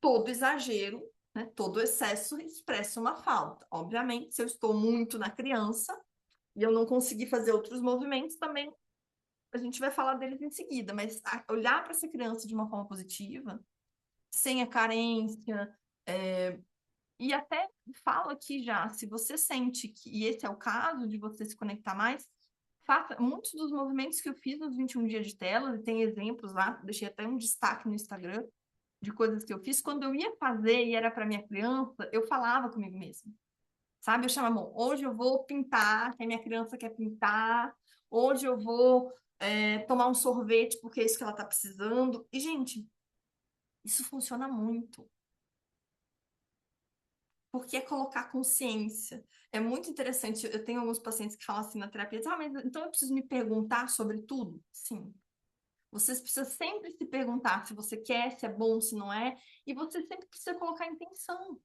Todo exagero, né, todo excesso expressa uma falta. Obviamente, se eu estou muito na criança e eu não conseguir fazer outros movimentos, também a gente vai falar deles em seguida, mas olhar para essa criança de uma forma positiva, sem a carência, E até falo aqui já, se você sente que, e esse é o caso de você se conectar mais, faça muitos dos movimentos que eu fiz nos 21 dias de tela, e tem exemplos lá, deixei até um destaque no Instagram de coisas que eu fiz. Quando eu ia fazer e era para minha criança, eu falava comigo mesma, sabe? Eu chamava, bom, hoje eu vou pintar, que a minha criança quer pintar, hoje eu vou tomar um sorvete porque é isso que ela está precisando. E, gente, isso funciona muito. Porque é colocar consciência. É muito interessante. Eu tenho alguns pacientes que falam assim na terapia, ah, mas então eu preciso me perguntar sobre tudo? Sim. Você precisa sempre se perguntar se você quer, se é bom, se não é, e você sempre precisa colocar intenção.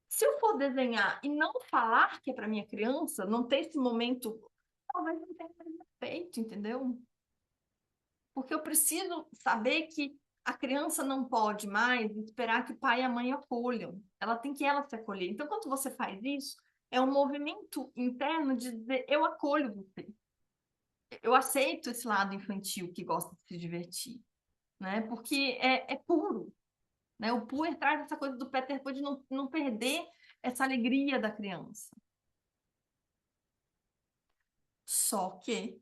Se eu for desenhar e não falar que é para minha criança, não ter esse momento, talvez não tenha feito, entendeu? Porque eu preciso saber que a criança não pode mais esperar que o pai e a mãe acolham. Ela tem que ela se acolher. Então, quando você faz isso, é um movimento interno de dizer, eu acolho você. Eu aceito esse lado infantil que gosta de se divertir, né? Porque é puro, né? O puro traz essa coisa do Peter Pan de não perder essa alegria da criança. Só que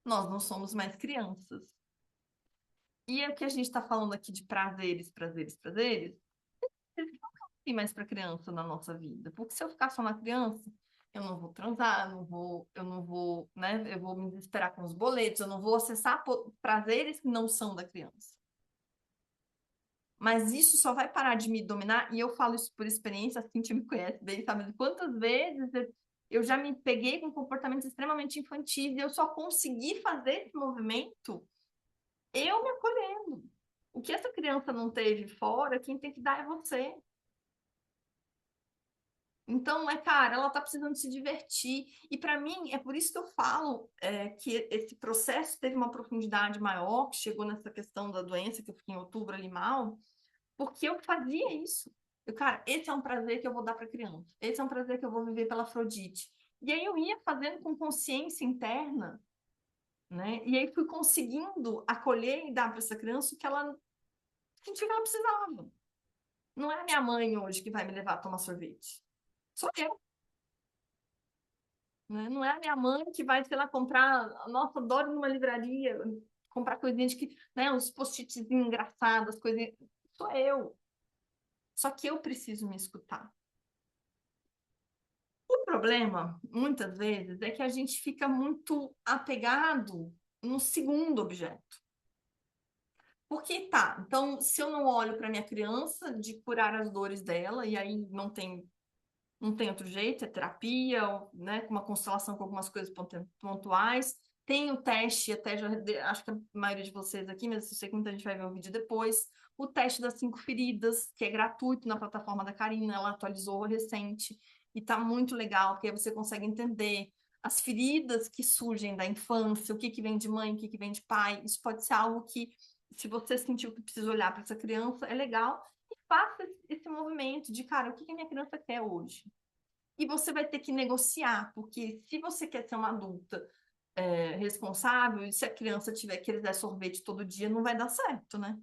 nós não somos mais crianças. E é o que a gente está falando aqui de prazeres, prazeres, prazeres, eles não cabem mais para criança na nossa vida. Porque se eu ficar só na criança, eu não vou transar, eu não vou, né? Eu vou me desesperar com os boletos, eu não vou acessar prazeres que não são da criança. Mas isso só vai parar de me dominar, e eu falo isso por experiência, assim, que me conhece bem, sabe? Quantas vezes eu já me peguei com comportamentos extremamente infantis e eu só consegui fazer esse movimento eu me acolhendo. O que essa criança não teve fora, quem tem que dar é você. Então, cara, ela tá precisando se divertir. E para mim, é por isso que eu falo que esse processo teve uma profundidade maior, que chegou nessa questão da doença, que eu fiquei em outubro ali mal, porque eu fazia isso. Cara, esse é um prazer que eu vou dar para criança. Esse é um prazer que eu vou viver pela Afrodite. E aí eu ia fazendo com consciência interna, né? E aí fui conseguindo acolher e dar para essa criança o que ela sentia que ela precisava. Não é a minha mãe hoje que vai me levar a tomar sorvete. Sou eu. Né? Não é a minha mãe que vai, sei lá, comprar. Nossa, adoro numa livraria, comprar coisinhas que, né, uns post-its engraçados, coisinhas. Sou eu. Só que eu preciso me escutar. O problema, muitas vezes, é que a gente fica muito apegado no segundo objeto. Porque tá, então, se eu não olho para minha criança de curar as dores dela, e aí não tem outro jeito, é terapia, né, com uma constelação com algumas coisas pontuais. Tem o teste, até já acho que a maioria de vocês aqui, mas eu sei que muita gente vai ver o vídeo depois. O teste das 5 feridas, que é gratuito na plataforma da Karina, ela atualizou recente e tá muito legal, porque aí você consegue entender as feridas que surgem da infância, o que que vem de mãe, o que que vem de pai. Isso pode ser algo que, se você sentiu que precisa olhar para essa criança, é legal. E faça esse movimento de, cara, o que que a minha criança quer hoje? E você vai ter que negociar, porque se você quer ser uma adulta responsável, e se a criança tiver que dar sorvete todo dia, não vai dar certo, né?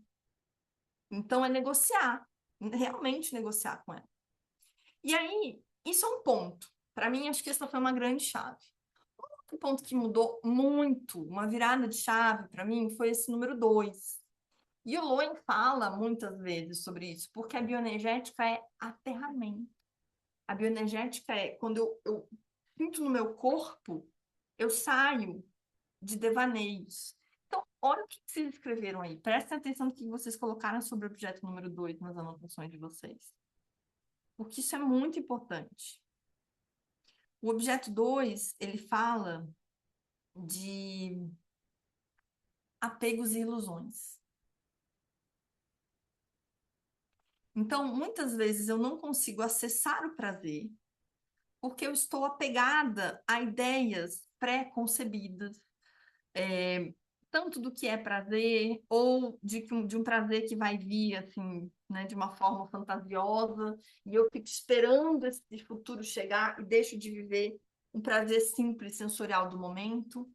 Então é negociar, realmente negociar com ela. E aí, isso é um ponto. Para mim, acho que essa foi uma grande chave. Outro ponto que mudou muito, uma virada de chave para mim, foi esse número 2. E o Loen fala muitas vezes sobre isso, porque a bioenergética é aterramento. A bioenergética é quando eu sinto no meu corpo, eu saio de devaneios. Então, olha o que vocês escreveram aí. Prestem atenção no que vocês colocaram sobre o objeto número 2 nas anotações de vocês. Porque isso é muito importante. O objeto 2 ele fala de apegos e ilusões. Então, muitas vezes eu não consigo acessar o prazer porque eu estou apegada a ideias pré-concebidas, tanto do que é prazer, ou de um prazer que vai vir, assim, né, de uma forma fantasiosa, e eu fico esperando esse futuro chegar e deixo de viver um prazer simples, sensorial do momento.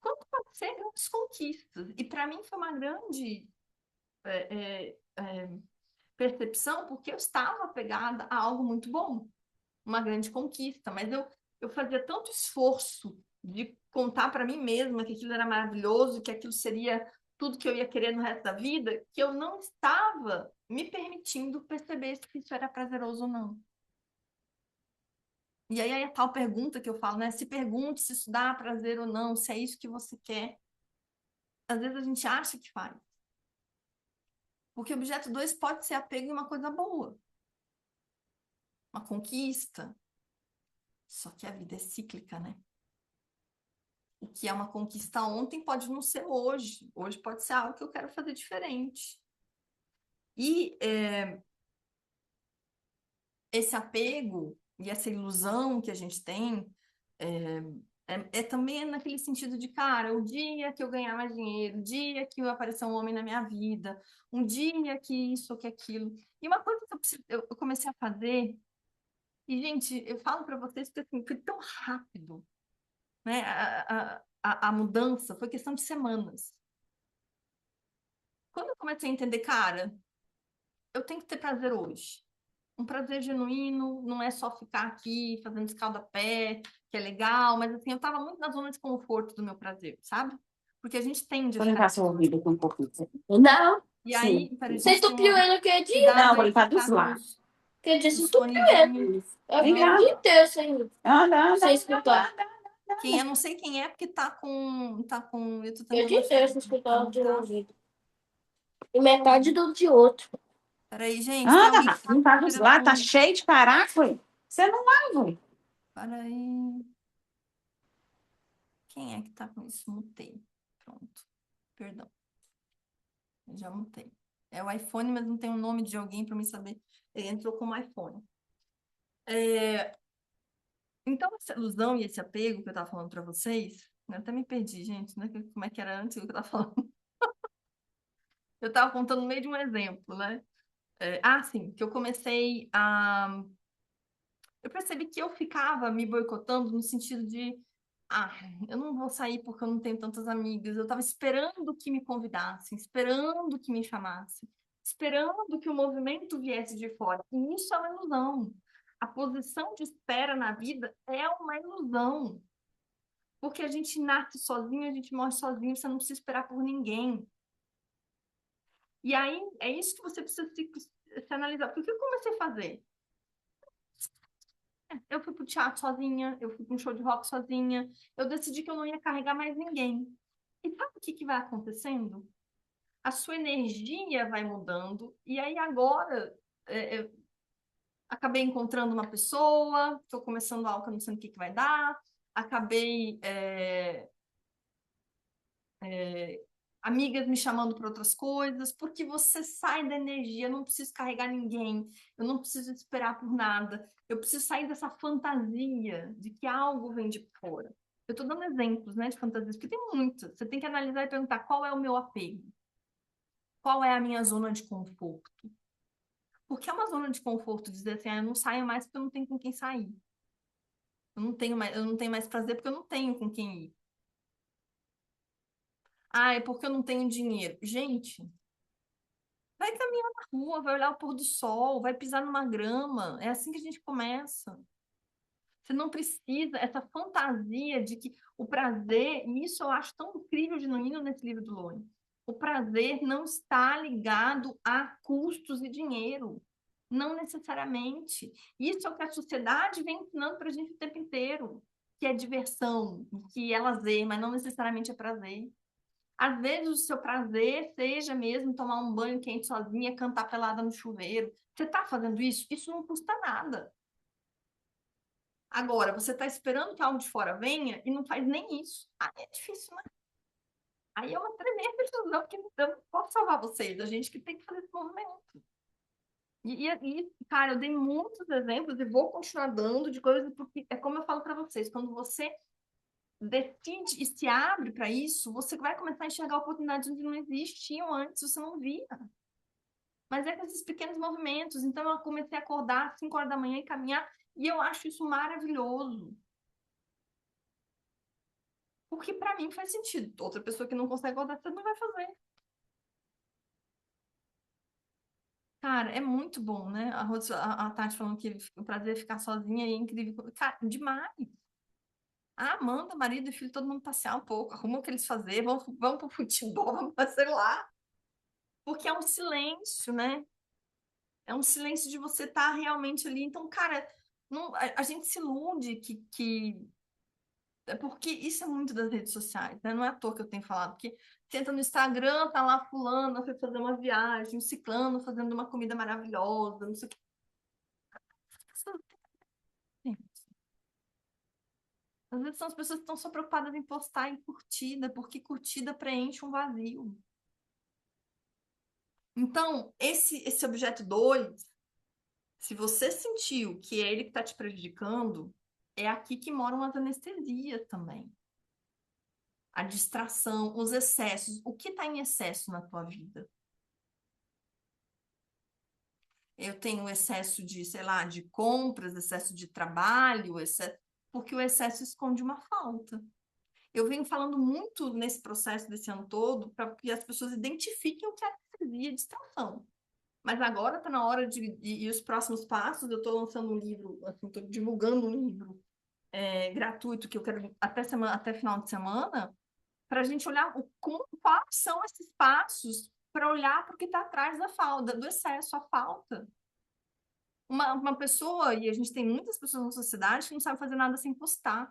Quanto pode ser grandes conquistas. E para mim foi uma grande percepção porque eu estava apegada a algo muito bom, uma grande conquista, mas eu fazia tanto esforço de contar para mim mesma que aquilo era maravilhoso, que aquilo seria tudo que eu ia querer no resto da vida, que eu não estava me permitindo perceber se isso era prazeroso ou não. E aí a tal pergunta que eu falo, né? Se pergunte se isso dá prazer ou não, se é isso que você quer. Às vezes a gente acha que faz. Porque o objeto 2 pode ser apego em uma coisa boa, uma conquista. Só que a vida é cíclica, né? O que é uma conquista ontem pode não ser hoje. Hoje pode ser algo que eu quero fazer diferente. E esse apego e essa ilusão que a gente tem é, também naquele sentido de, cara, o dia que eu ganhar mais dinheiro, o dia que aparecer um homem na minha vida, um dia que isso ou que aquilo. E uma coisa que eu comecei a fazer, e, gente, eu falo para vocês que assim, foi tão rápido, né? A mudança foi questão de semanas. Quando eu comecei a entender, cara, eu tenho que ter prazer hoje. Um prazer genuíno, não é só ficar aqui fazendo escalda-pé, que é legal, mas assim, eu tava muito na zona de conforto do meu prazer, sabe? Porque a gente tende a Vou ficar. limpar seu ouvido aqui um pouquinho. Não, E sim. aí, peraí, Você gente, tem entupiu ele aquele dia? cuidado Não, vou aí limpar que dos tá lados. Aquele dia com você os entupiu fonezinhos. ele. Eu vi Liga. o dia inteiro sem, Anda, anda, sem anda, escutar. Quem é, não sei quem é, porque eu tô Eu o tentando dia inteiro achar sem aqui pra escutar o de um mutar. ouvido. E metade do de outro. Peraí, gente, tem alguém anda, que tá com limpar o dos lados. Tá telefone. cheio de paráforo. Você não vai, Peraí. Quem é que tá com isso? Mutei. Pronto. Perdão. Eu já mutei. É o iPhone, mas não tem o nome de alguém para me saber. Ele entrou como iPhone. Então, essa ilusão e esse apego que eu estava falando para vocês, eu até me perdi, gente, né? Como é que era antes o que eu estava falando? Eu estava contando no meio de um exemplo, né? Sim, que eu comecei a. Eu percebi que eu ficava me boicotando no sentido de. Ah, eu não vou sair porque eu não tenho tantas amigas. Eu estava esperando que me convidassem, esperando que me chamassem, esperando que o movimento viesse de fora. E isso é uma ilusão. A posição de espera na vida é uma ilusão. Porque a gente nasce sozinho, a gente morre sozinho, você não precisa esperar por ninguém. E aí, é isso que você precisa se analisar. Porque o que eu comecei a fazer? Eu fui pro teatro sozinha, eu fui para um show de rock sozinha, eu decidi que eu não ia carregar mais ninguém. E sabe o que que vai acontecendo? A sua energia vai mudando, e aí agora acabei encontrando uma pessoa, estou começando algo que eu não sei o que que vai dar, acabei amigas me chamando para outras coisas, porque você sai da energia, eu não preciso carregar ninguém, eu não preciso esperar por nada, eu preciso sair dessa fantasia de que algo vem de fora. Eu estou dando exemplos, né, de fantasias, porque tem muitas. Você tem que analisar e perguntar qual é o meu apego, qual é a minha zona de conforto. Porque é uma zona de conforto dizer assim, eu não saio mais porque eu não tenho com quem sair. Eu não tenho mais prazer porque eu não tenho com quem ir. É porque eu não tenho dinheiro. Gente, vai caminhar na rua, vai olhar o pôr do sol, vai pisar numa grama. É assim que a gente começa. Você não precisa, essa fantasia de que o prazer, e isso eu acho tão incrível, genuíno nesse livro do Lone. O prazer não está ligado a custos e dinheiro. Não necessariamente. Isso é o que a sociedade vem ensinando para a gente o tempo inteiro. Que é diversão, que é lazer, mas não necessariamente é prazer. Às vezes o seu prazer seja mesmo tomar um banho quente sozinha, cantar pelada no chuveiro. Você está fazendo isso? Isso não custa nada. Agora, você está esperando que algo de fora venha e não faz nem isso. Aí é difícil, né? Aí é uma tremenda ilusão, porque eu não posso salvar vocês, a gente que tem que fazer esse movimento. Cara, eu dei muitos exemplos e vou continuar dando de coisas, porque é como eu falo para vocês, quando você decide e se abre para isso, você vai começar a enxergar oportunidades onde não existiam antes, você não via. Mas é com esses pequenos movimentos. Então, eu comecei a acordar às 5 horas da manhã e caminhar, e eu acho isso maravilhoso. Porque para mim faz sentido. Outra pessoa que não consegue acordar cedo não vai fazer. Cara, é muito bom, né? A Tati falando que o prazer é ficar sozinha é incrível. Cara, demais. Ah, manda marido e filho, todo mundo passear um pouco, arruma o que eles fazerem, vamos pro futebol, vamos pra, sei lá. Porque é um silêncio, né? É um silêncio de você estar realmente ali. Então, cara, não, a gente se ilude que. É porque isso é muito das redes sociais, né? Não é à toa que eu tenho falado, porque você entra no Instagram, tá lá fulano, foi fazer uma viagem, o ciclano fazendo uma comida maravilhosa, não sei o que. Às vezes são as pessoas que estão só preocupadas em postar em curtida, porque curtida preenche um vazio. Então, esse objeto 2, se você sentiu que é ele que está te prejudicando, é aqui que moram as anestesias também. A distração, os excessos. O que está em excesso na tua vida? Eu tenho excesso de, sei lá, de compras, excesso de trabalho, porque o excesso esconde uma falta. Eu venho falando muito nesse processo desse ano todo para que as pessoas identifiquem o que é anestesia e distração. Mas agora está na hora de os próximos passos. Eu estou lançando um livro, assim, estou divulgando um livro gratuito que eu quero até final de semana, para a gente olhar quais são esses passos para olhar para o que está atrás da falta, do excesso, a falta. Uma pessoa, e a gente tem muitas pessoas na sociedade que não sabe fazer nada sem postar.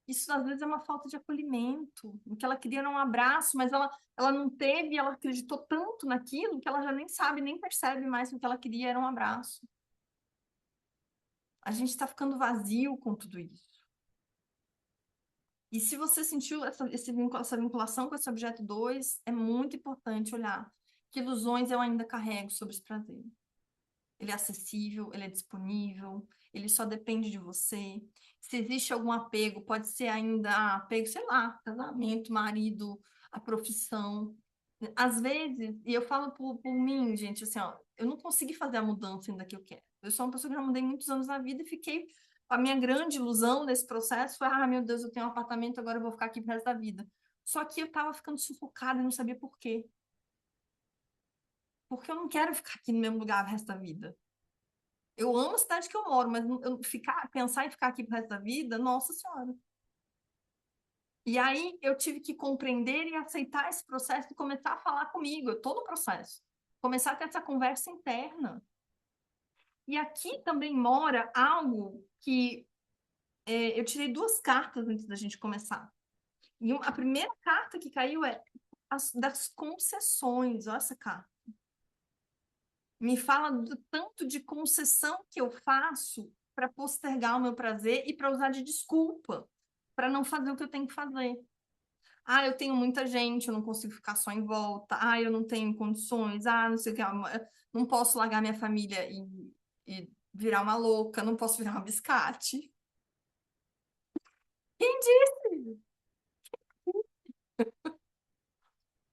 Isso às vezes é uma falta de acolhimento. O que ela queria era um abraço, mas ela não teve, ela acreditou tanto naquilo que ela já nem sabe, nem percebe mais que o que ela queria era um abraço. A gente está ficando vazio com tudo isso. E se você sentiu essa vinculação com esse objeto 2, é muito importante olhar que ilusões eu ainda carrego sobre esse prazer. Ele é acessível, ele é disponível, ele só depende de você. Se existe algum apego, pode ser ainda apego, sei lá, casamento, marido, a profissão. Às vezes, e eu falo por mim, gente, assim, ó, eu não consegui fazer a mudança ainda que eu quero. Eu sou uma pessoa que já mudei muitos anos na vida e fiquei. A minha grande ilusão nesse processo foi: ah, meu Deus, eu tenho um apartamento, agora eu vou ficar aqui pro resto da vida. Só que eu tava ficando sufocada e não sabia por quê. Porque eu não quero ficar aqui no mesmo lugar o resto da vida. Eu amo a cidade que eu moro, mas pensar em ficar aqui pro resto da vida, nossa senhora. E aí eu tive que compreender e aceitar esse processo e começar a falar comigo, todo o processo. Começar a ter essa conversa interna. E aqui também mora algo que eu tirei duas cartas antes da gente começar. E a primeira carta que caiu é das concessões. Olha essa carta. Me fala do tanto de concessão que eu faço para postergar o meu prazer e para usar de desculpa para não fazer o que eu tenho que fazer. Ah, eu tenho muita gente, eu não consigo ficar só em volta. Ah, eu não tenho condições. Ah, não sei o que. Não posso largar minha família e virar uma louca. Não posso virar uma biscate. Quem disse?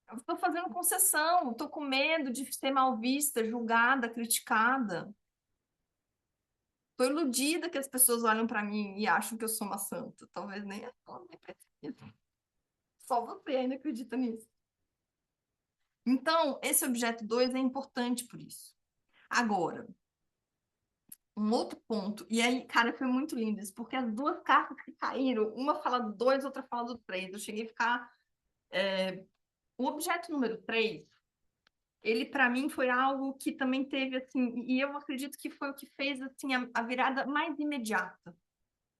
Eu estou fazendo concessão. Estou com medo de ser mal vista, julgada, criticada. Estou iludida que as pessoas olham para mim e acham que eu sou uma santa. Talvez nem precise. Só você ainda acredita nisso. Então, esse objeto 2 é importante por isso. Agora, um outro ponto, e aí, cara, foi muito lindo isso, porque as duas cartas que caíram, uma fala do 2, outra fala do 3. Eu cheguei a ficar. O objeto número 3, ele para mim foi algo que também teve, assim, e eu acredito que foi o que fez, assim, a virada mais imediata.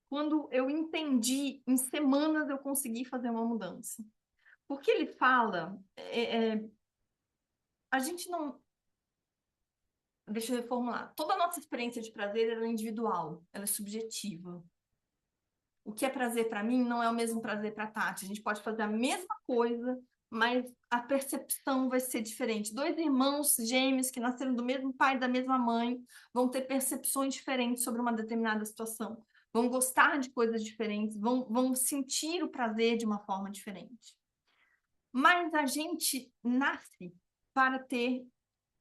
Quando eu entendi, em semanas eu consegui fazer uma mudança. Porque ele fala, a gente não. Deixa eu reformular. Toda a nossa experiência de prazer ela é individual, ela é subjetiva. O que é prazer para mim não é o mesmo prazer para Tati. A gente pode fazer a mesma coisa, mas a percepção vai ser diferente. Dois irmãos gêmeos que nasceram do mesmo pai e da mesma mãe vão ter percepções diferentes sobre uma determinada situação. Vão gostar de coisas diferentes, vão sentir o prazer de uma forma diferente. Mas a gente nasce para ter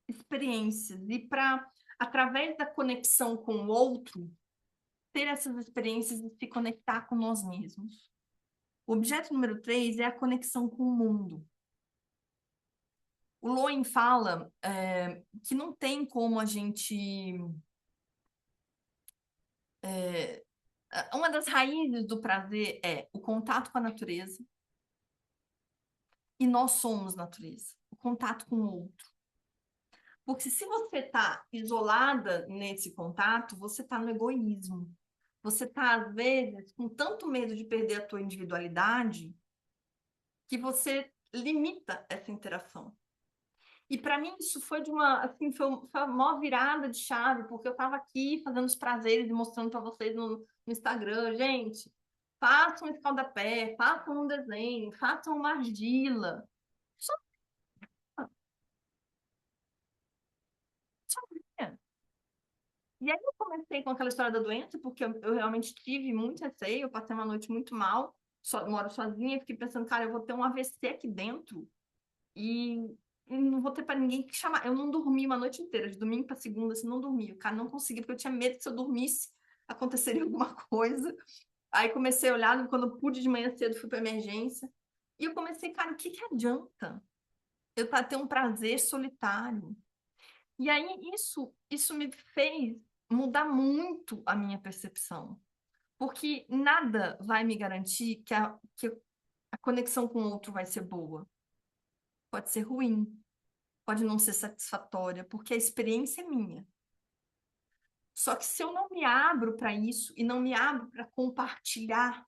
experiências e para, através da conexão com o outro, ter essas experiências e se conectar com nós mesmos. O objeto número 3 é a conexão com o mundo. O Lowen fala que não tem como a gente... uma das raízes do prazer é o contato com a natureza, e nós somos natureza, o contato com o outro. Porque se você está isolada nesse contato, você está no egoísmo. Você está, às vezes, com tanto medo de perder a tua individualidade que você limita essa interação. E para mim isso foi assim, foi uma maior virada de chave, porque eu estava aqui fazendo os prazeres e mostrando para vocês no Instagram, gente, façam um escaldapé, façam um desenho, façam uma argila. Só, só vinha. E aí eu comecei com aquela história da doença, porque eu realmente tive muito receio, eu passei uma noite muito mal, moro sozinha, fiquei pensando, cara, eu vou ter um AVC aqui dentro e, e não vou ter para ninguém que chamar. Eu não dormi uma noite inteira, de domingo para segunda, assim, não dormi. O cara não conseguia, porque eu tinha medo que se eu dormisse, aconteceria alguma coisa. Aí comecei a olhar, quando eu pude de manhã cedo, fui para emergência. E eu comecei, cara, o que que adianta eu ter um prazer solitário? E aí isso me fez mudar muito a minha percepção. Porque nada vai me garantir que a conexão com o outro vai ser boa. Pode ser ruim, pode não ser satisfatória, porque a experiência é minha. Só que se eu não me abro para isso e não me abro para compartilhar,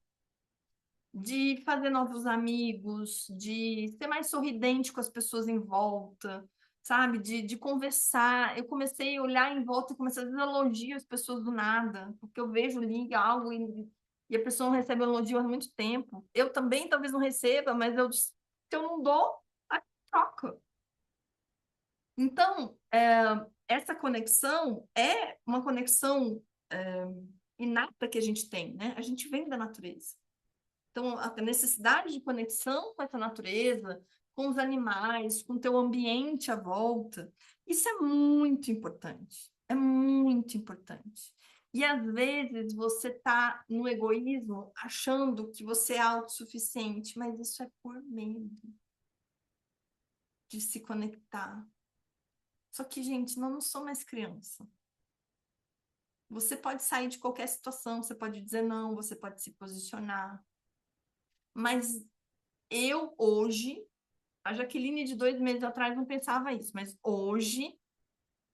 de fazer novos amigos, de ser mais sorridente com as pessoas em volta, sabe? De conversar. Eu comecei a olhar em volta e comecei a fazer elogio às pessoas do nada, porque eu vejo ali algo e a pessoa não recebe elogio há muito tempo. Eu também talvez não receba, mas se eu não dou, a troca. Então, essa conexão é uma conexão inata que a gente tem, né? A gente vem da natureza. Então, a necessidade de conexão com essa natureza, com os animais, com o teu ambiente à volta, isso é muito importante. É muito importante. E às vezes você está no egoísmo achando que você é autossuficiente, mas isso é por medo de se conectar. Só que, gente, não sou mais criança. Você pode sair de qualquer situação, você pode dizer não, você pode se posicionar. Mas eu hoje, a Jaqueline de 2 meses atrás não pensava isso, mas hoje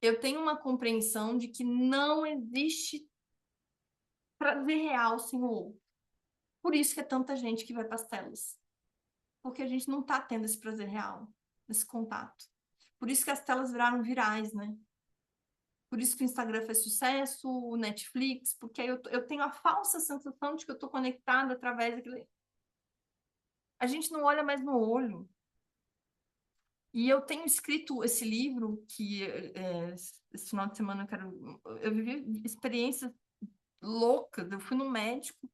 eu tenho uma compreensão de que não existe prazer real sem o outro. Por isso que é tanta gente que vai para as telas. Porque a gente não está tendo esse prazer real, esse contato. Por isso que as telas viraram virais, né? Por isso que o Instagram fez sucesso, o Netflix, porque aí eu tenho a falsa sensação de que eu estou conectada através daquilo. A gente não olha mais no olho. E eu tenho escrito esse livro que esse final de semana eu vivi experiências loucas. Eu fui no médico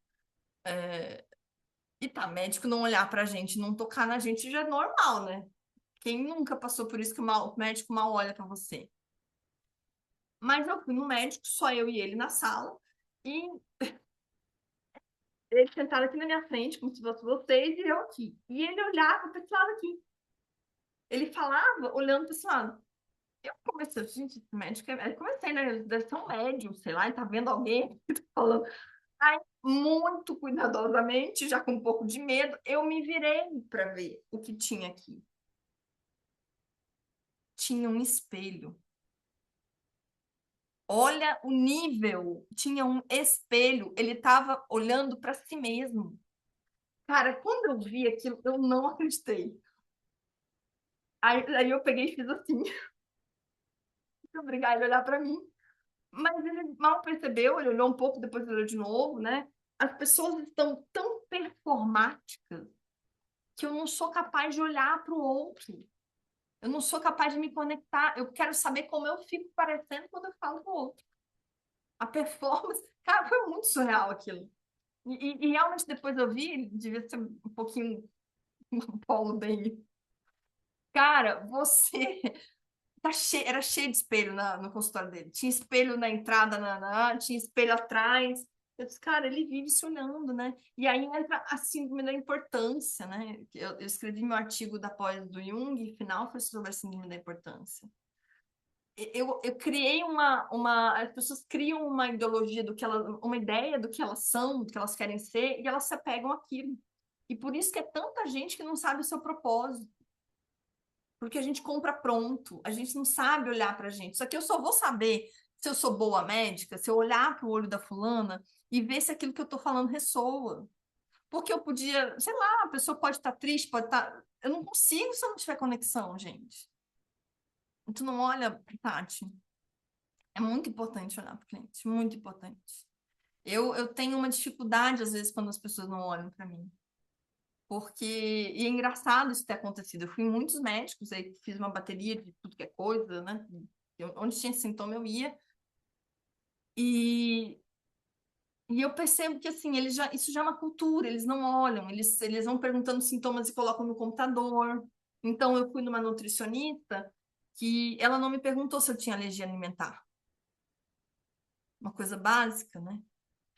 e tá, médico não olhar pra gente, não tocar na gente já é normal, né? Quem nunca passou por isso que o médico mal olha pra você? Mas eu fui no médico, só eu e ele na sala, e ele sentado aqui na minha frente, como se fosse vocês, e eu aqui. E ele olhava para esse lado aqui. Ele falava olhando para esse lado. Eu comecei, gente, esse médico Aí comecei, né? Deve ser um médium, sei lá, ele tá vendo alguém falando. Aí, muito cuidadosamente, já com um pouco de medo, eu me virei para ver o que tinha aqui. Tinha um espelho. Olha o nível. Tinha um espelho. Ele estava olhando para si mesmo. Cara, quando eu vi aquilo, eu não acreditei. Aí eu peguei e fiz assim. Muito obrigada, ele olhar para mim. Mas ele mal percebeu, ele olhou um pouco, depois olhou de novo, né? As pessoas estão tão performáticas que eu não sou capaz de olhar para o outro. Eu não sou capaz de me conectar. Eu quero saber como eu fico parecendo quando eu falo com o outro. A performance, cara, foi muito surreal aquilo. E realmente depois eu vi, devia ser um pouquinho um polo bem. Cara, você era cheio de espelho no consultório dele. Tinha espelho na entrada, tinha espelho atrás. Eu disse, cara, ele vive se olhando, né? E aí entra a síndrome da importância, né? Eu escrevi meu artigo da pós do Jung, e final foi sobre a síndrome da importância. Eu criei as pessoas criam uma ideologia do que elas, uma ideia do que elas são, do que elas querem ser, e elas se apegam àquilo. E por isso que é tanta gente que não sabe o seu propósito. Porque a gente compra pronto, a gente não sabe olhar pra gente. Só que eu só vou saber se eu sou boa médica, se eu olhar pro olho da fulana e ver se aquilo que eu tô falando ressoa. Porque eu podia, sei lá, a pessoa pode estar triste, pode estar. Eu não consigo se eu não tiver conexão, gente. Tu não olha, Tati. É muito importante olhar para o cliente, muito importante. Eu tenho uma dificuldade, às vezes, quando as pessoas não olham para mim. Porque, e é engraçado isso ter acontecido. Eu fui em muitos médicos, aí fiz uma bateria de tudo que é coisa, né? Onde tinha sintoma, eu ia. E, e eu percebo que, assim, isso já é uma cultura, eles não olham, eles vão perguntando sintomas e colocam no computador. Então, eu fui numa nutricionista que ela não me perguntou se eu tinha alergia alimentar. Uma coisa básica, né?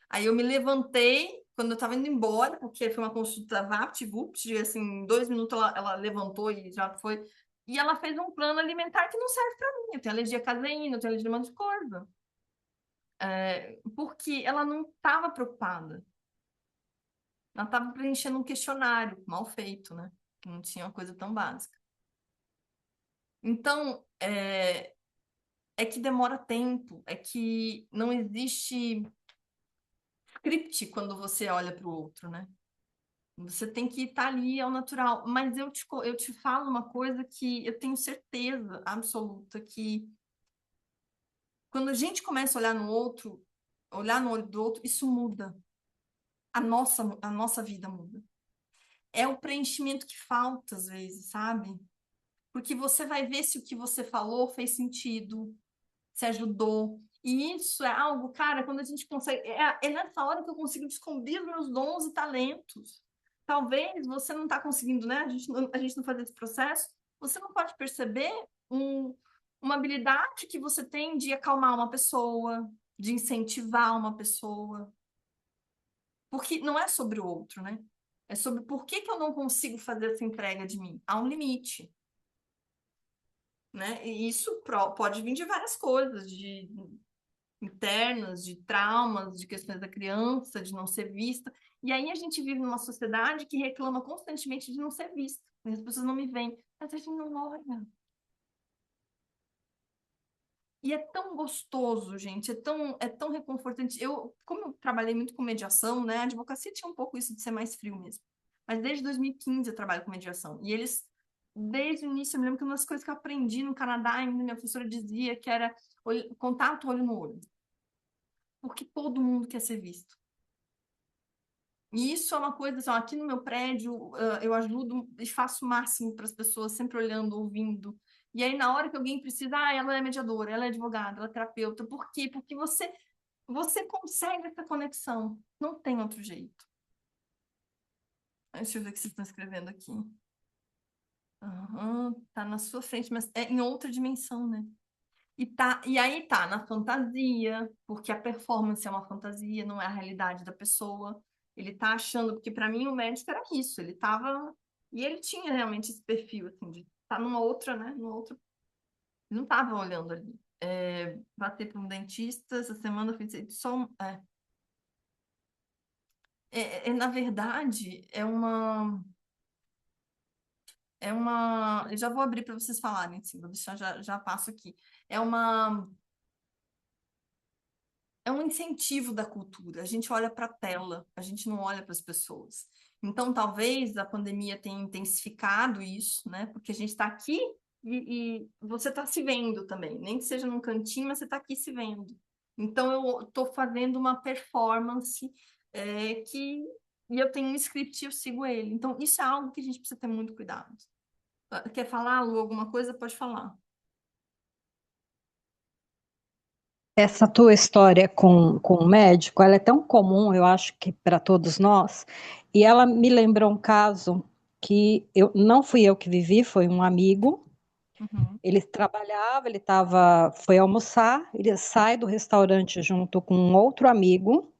Aí eu me levantei quando eu estava indo embora, porque foi uma consulta VaptVupt, assim, em 2 minutos ela levantou e já foi. E ela fez um plano alimentar que não serve para mim. Eu tenho alergia à caseína, eu tenho alergia a um monte de coisa. Porque ela não estava preocupada. Ela estava preenchendo um questionário mal feito, né? Que não tinha uma coisa tão básica. Então, é que demora tempo, é que não existe script quando você olha para o outro, né? Você tem que estar ali ao natural. Mas eu te falo uma coisa que eu tenho certeza absoluta que quando a gente começa a olhar no outro, olhar no olho do outro, isso muda. A nossa vida muda. É o preenchimento que falta, às vezes, sabe? Porque você vai ver se o que você falou fez sentido, se ajudou. E isso é algo, cara, quando a gente consegue. É nessa hora que eu consigo descobrir os meus dons e talentos. Talvez você não está conseguindo, né? A gente não fazer esse processo. Você não pode perceber uma habilidade que você tem de acalmar uma pessoa, de incentivar uma pessoa. Porque não é sobre o outro, né? É sobre por que eu não consigo fazer essa entrega de mim. Há um limite, né? E isso pode vir de várias coisas, de internas, de traumas, de questões da criança, de não ser vista. E aí a gente vive numa sociedade que reclama constantemente de não ser vista. As pessoas não me veem, mas a gente não olha. E é tão gostoso, gente, é tão reconfortante. Como eu trabalhei muito com mediação, né? A advocacia tinha um pouco isso de ser mais frio mesmo. Mas desde 2015 eu trabalho com mediação. E eles, desde o início, eu me lembro que uma das coisas que eu aprendi no Canadá, ainda minha professora dizia que era contato olho no olho. Porque todo mundo quer ser visto. E isso é uma coisa, assim, ó, aqui no meu prédio, eu ajudo e faço o máximo para as pessoas, sempre olhando, ouvindo. E aí, na hora que alguém precisa, ela é mediadora, ela é advogada, ela é terapeuta. Por quê? Porque você consegue essa conexão. Não tem outro jeito. Deixa eu ver o que vocês estão escrevendo aqui. Tá na sua frente, mas é em outra dimensão, né? E aí tá na fantasia, porque a performance é uma fantasia, não é a realidade da pessoa. Ele tá achando, porque para mim o médico era isso, ele tava. E ele tinha realmente esse perfil, assim, de estar numa outra, né? Numa outra. Ele não tava olhando ali. Bater para um dentista, essa semana eu fiz só na verdade, eu já vou abrir para vocês falarem, sim, vou deixar, já passo aqui. É um incentivo da cultura. A gente olha para a tela, a gente não olha para as pessoas. Então, talvez a pandemia tenha intensificado isso, né? Porque a gente está aqui e você está se vendo também, nem que seja num cantinho, mas você está aqui se vendo. Então, eu estou fazendo uma performance e eu tenho um script e eu sigo ele. Então, isso é algo que a gente precisa ter muito cuidado. Quer falar, Lu, alguma coisa? Pode falar. Essa tua história com o médico, ela é tão comum, eu acho que para todos nós, e ela me lembrou um caso que não fui eu que vivi, foi um amigo. Uhum. Ele trabalhava, foi almoçar, ele sai do restaurante junto com um outro amigo,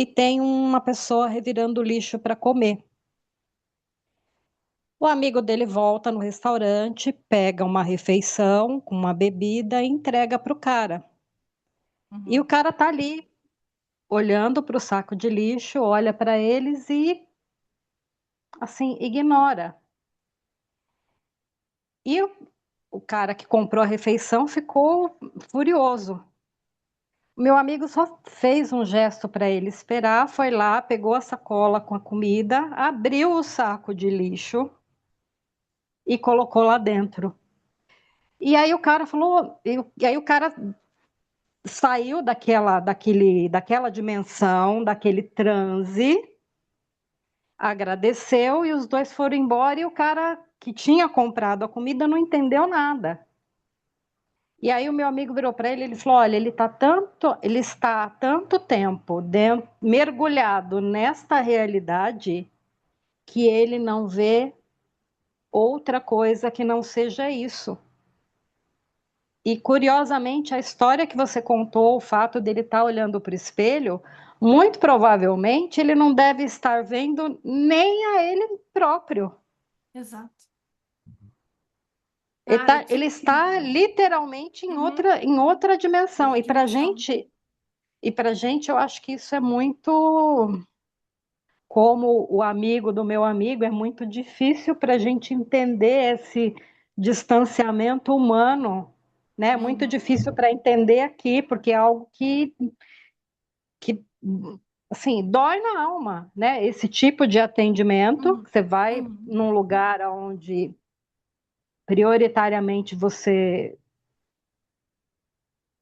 e tem uma pessoa revirando lixo para comer. O amigo dele volta no restaurante, pega uma refeição com uma bebida e entrega para o cara. E o cara tá ali, olhando para o saco de lixo, olha para eles e, assim, ignora. E o cara que comprou a refeição ficou furioso. O meu amigo só fez um gesto para ele esperar, foi lá, pegou a sacola com a comida, abriu o saco de lixo e colocou lá dentro. E aí o cara falou, e aí o cara saiu daquela dimensão, daquele transe, agradeceu e os dois foram embora e o cara que tinha comprado a comida não entendeu nada. E aí o meu amigo virou para ele, ele falou, olha, ele está há tanto tempo mergulhado nesta realidade que ele não vê outra coisa que não seja isso. E, curiosamente, a história que você contou, o fato dele estar olhando para o espelho, muito provavelmente ele não deve estar vendo nem a ele próprio. Exato. Ele, Cara, ele está literalmente em outra dimensão. outra dimensão. E para gente, eu acho que isso é muito, como o amigo do meu amigo, é muito difícil para a gente entender esse distanciamento humano, né? Muito difícil para entender aqui, porque é algo que assim, dói na alma, né? Esse tipo de atendimento, você vai num lugar onde prioritariamente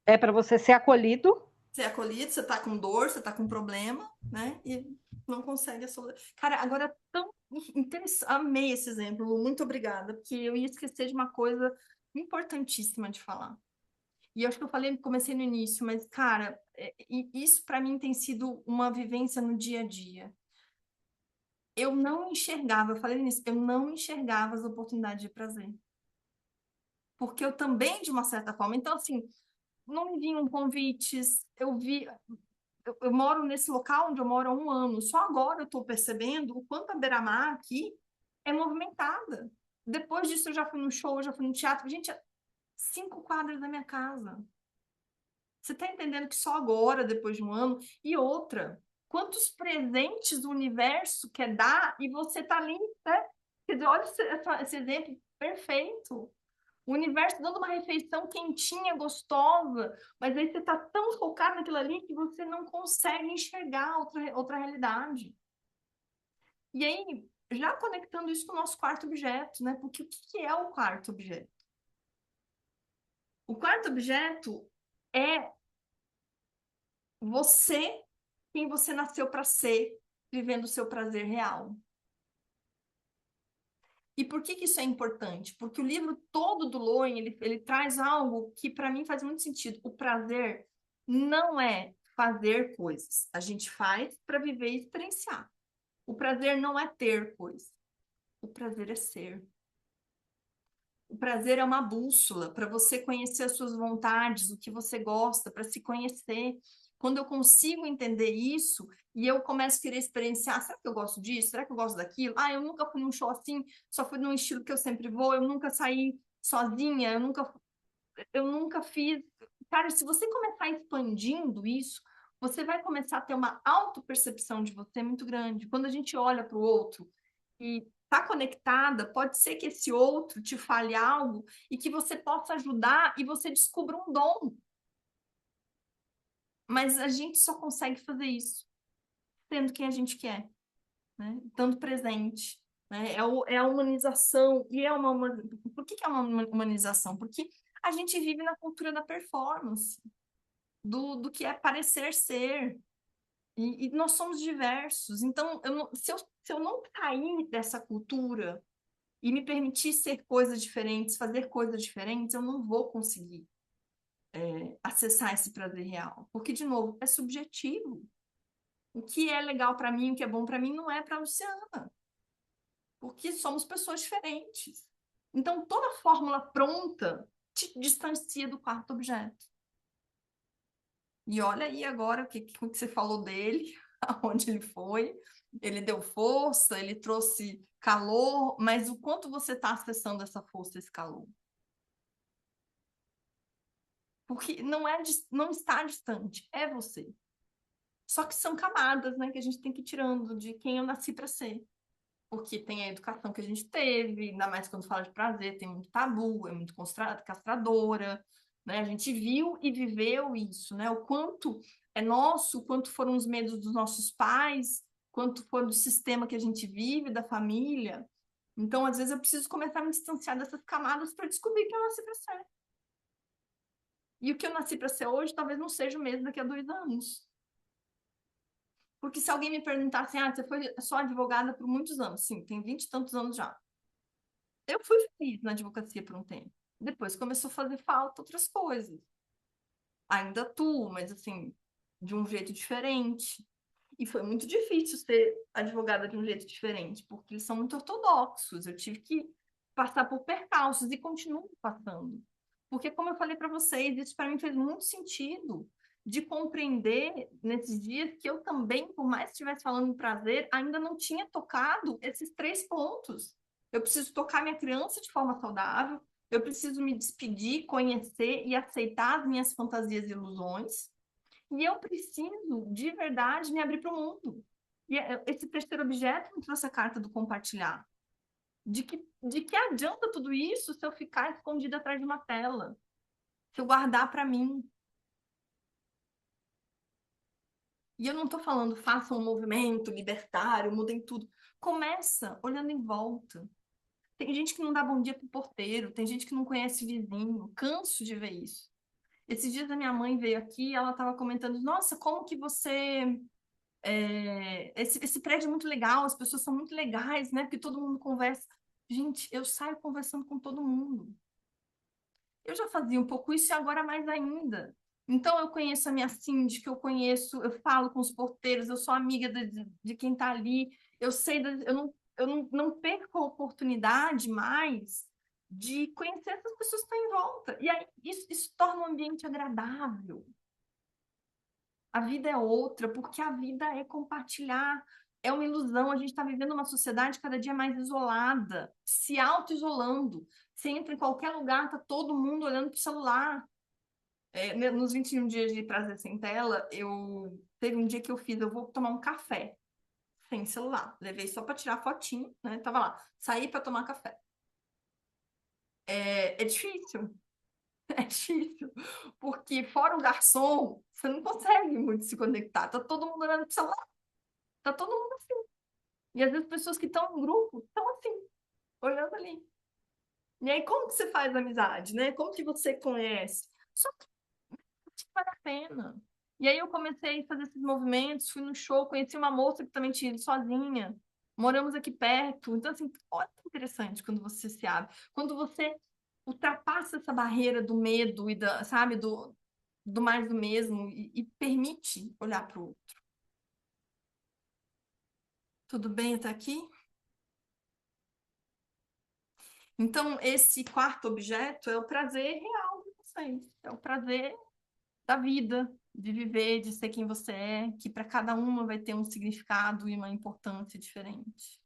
é para você ser acolhido. Você é acolhido, você tá com dor, você tá com problema, né? E não consegue a solução. Cara, agora é tão interessante. Amei esse exemplo, Lu, muito obrigada, porque eu ia esquecer de uma coisa importantíssima de falar. E eu acho que eu falei, comecei no início, mas, cara, isso para mim tem sido uma vivência no dia a dia. Eu não enxergava, eu falei nisso, eu não enxergava as oportunidades de prazer. Porque eu também, de uma certa forma, então, assim, não me vinham convites, eu moro nesse local onde eu moro há um ano, só agora eu estou percebendo o quanto a Beira-Mar aqui é movimentada. Depois disso eu já fui no show, eu já fui no teatro, gente, 5 quadras da minha casa. Você está entendendo que só agora, depois de um ano, e outra, quantos presentes o universo quer dar e você está ali, né? Quer dizer, olha esse exemplo perfeito. O universo dando uma refeição quentinha, gostosa, mas aí você está tão focado naquilo ali que você não consegue enxergar outra realidade. E aí, já conectando isso com o nosso quarto objeto, né? Porque o que é o quarto objeto? O quarto objeto é você, quem você nasceu para ser, vivendo o seu prazer real. E por que isso é importante? Porque o livro todo do Lowen, ele traz algo que para mim faz muito sentido. O prazer não é fazer coisas. A gente faz para viver e experienciar. O prazer não é ter coisas. O prazer é ser. O prazer é uma bússola para você conhecer as suas vontades, o que você gosta, para se conhecer. Quando eu consigo entender isso e eu começo a querer experienciar, será que eu gosto disso? Será que eu gosto daquilo? Ah, eu nunca fui num show assim, só fui num estilo que eu sempre vou, eu nunca saí sozinha, eu nunca fiz. Cara, se você começar expandindo isso, você vai começar a ter uma autopercepção de você muito grande. Quando a gente olha para o outro e está conectada, pode ser que esse outro te fale algo e que você possa ajudar e você descubra um dom. Mas a gente só consegue fazer isso sendo quem a gente quer, né? Estando presente. Né? É a humanização. E Por que é uma humanização? Porque a gente vive na cultura da performance, do que é parecer ser. E nós somos diversos. Então, se eu não cair dessa cultura e me permitir ser coisas diferentes, fazer coisas diferentes, eu não vou conseguir acessar esse prazer real. Porque, de novo, é subjetivo. O que é legal para mim, o que é bom para mim, não é para a Luciana. Porque somos pessoas diferentes. Então, toda fórmula pronta te distancia do quarto objeto. E olha aí agora o que você falou dele. aonde ele foi, ele deu força, ele trouxe calor, mas o quanto você está acessando essa força, esse calor? Porque não está distante, é você. Só que são camadas, né, que a gente tem que ir tirando de quem eu nasci para ser. Porque tem a educação que a gente teve, ainda mais quando fala de prazer, tem muito tabu, é muito castradora, né? A gente viu e viveu isso, né? O quanto é nosso, o quanto foram os medos dos nossos pais, quanto foi do sistema que a gente vive, da família. Então, às vezes, eu preciso começar a me distanciar dessas camadas para descobrir que eu nasci para ser. E o que eu nasci para ser hoje talvez não seja o mesmo daqui a 2 anos. Porque se alguém me perguntar assim, você foi só advogada por muitos anos. Sim, tem 20 e tantos anos já. Eu fui feliz na advocacia por um tempo. Depois começou a fazer falta outras coisas. Ainda atuo, mas assim, de um jeito diferente. E foi muito difícil ser advogada de um jeito diferente, porque eles são muito ortodoxos. Eu tive que passar por percalços e continuo passando. Porque, como eu falei para vocês, isso para mim fez muito sentido de compreender nesses dias que eu também, por mais que estivesse falando em prazer, ainda não tinha tocado esses 3 pontos. Eu preciso tocar minha criança de forma saudável, eu preciso me despedir, conhecer e aceitar as minhas fantasias e ilusões. E eu preciso, de verdade, me abrir para o mundo. E esse terceiro objeto me trouxe a carta do compartilhar. De que adianta tudo isso se eu ficar escondida atrás de uma tela? Se eu guardar para mim? E eu não estou falando, faça um movimento libertário, mudem tudo. Começa olhando em volta. Tem gente que não dá bom dia pro porteiro, tem gente que não conhece vizinho. Canso de ver isso. Esses dias a minha mãe veio aqui e ela estava comentando: Nossa, como que você. Esse prédio é muito legal, as pessoas são muito legais, né? Porque todo mundo conversa. Gente, eu saio conversando com todo mundo. Eu já fazia um pouco isso e agora mais ainda. Então, eu conheço a minha síndica, eu conheço, eu falo com os porteiros, eu sou amiga de quem está ali, eu sei, eu não perco a oportunidade mais de conhecer essas pessoas que estão em volta. E aí, isso torna o ambiente agradável. A vida é outra, porque a vida é compartilhar. É uma ilusão. A gente está vivendo uma sociedade cada dia mais isolada, se auto-isolando. Você entra em qualquer lugar, está todo mundo olhando para o celular. Nos 21 dias de prazer sem tela, teve um dia que eu vou tomar um café sem celular. Levei só para tirar fotinho, né? Tava lá, saí para tomar café. É difícil, é difícil, porque fora o garçom, você não consegue muito se conectar. Tá todo mundo olhando pro celular, tá todo mundo assim. E às vezes pessoas que estão no grupo estão assim, olhando ali. E aí, como que você faz amizade, né? Como que você conhece? Só que vale a pena. E aí eu comecei a fazer esses movimentos, fui no show, conheci uma moça que também tinha ido sozinha. Moramos aqui perto. Então, assim, olha que interessante quando você se abre. Quando você ultrapassa essa barreira do medo e sabe, do mais do mesmo e permite olhar para o outro. Tudo bem até aqui? Então, esse quarto objeto é o prazer real de vocês. É o prazer da vida, de viver, de ser quem você é, que para cada uma vai ter um significado e uma importância diferente.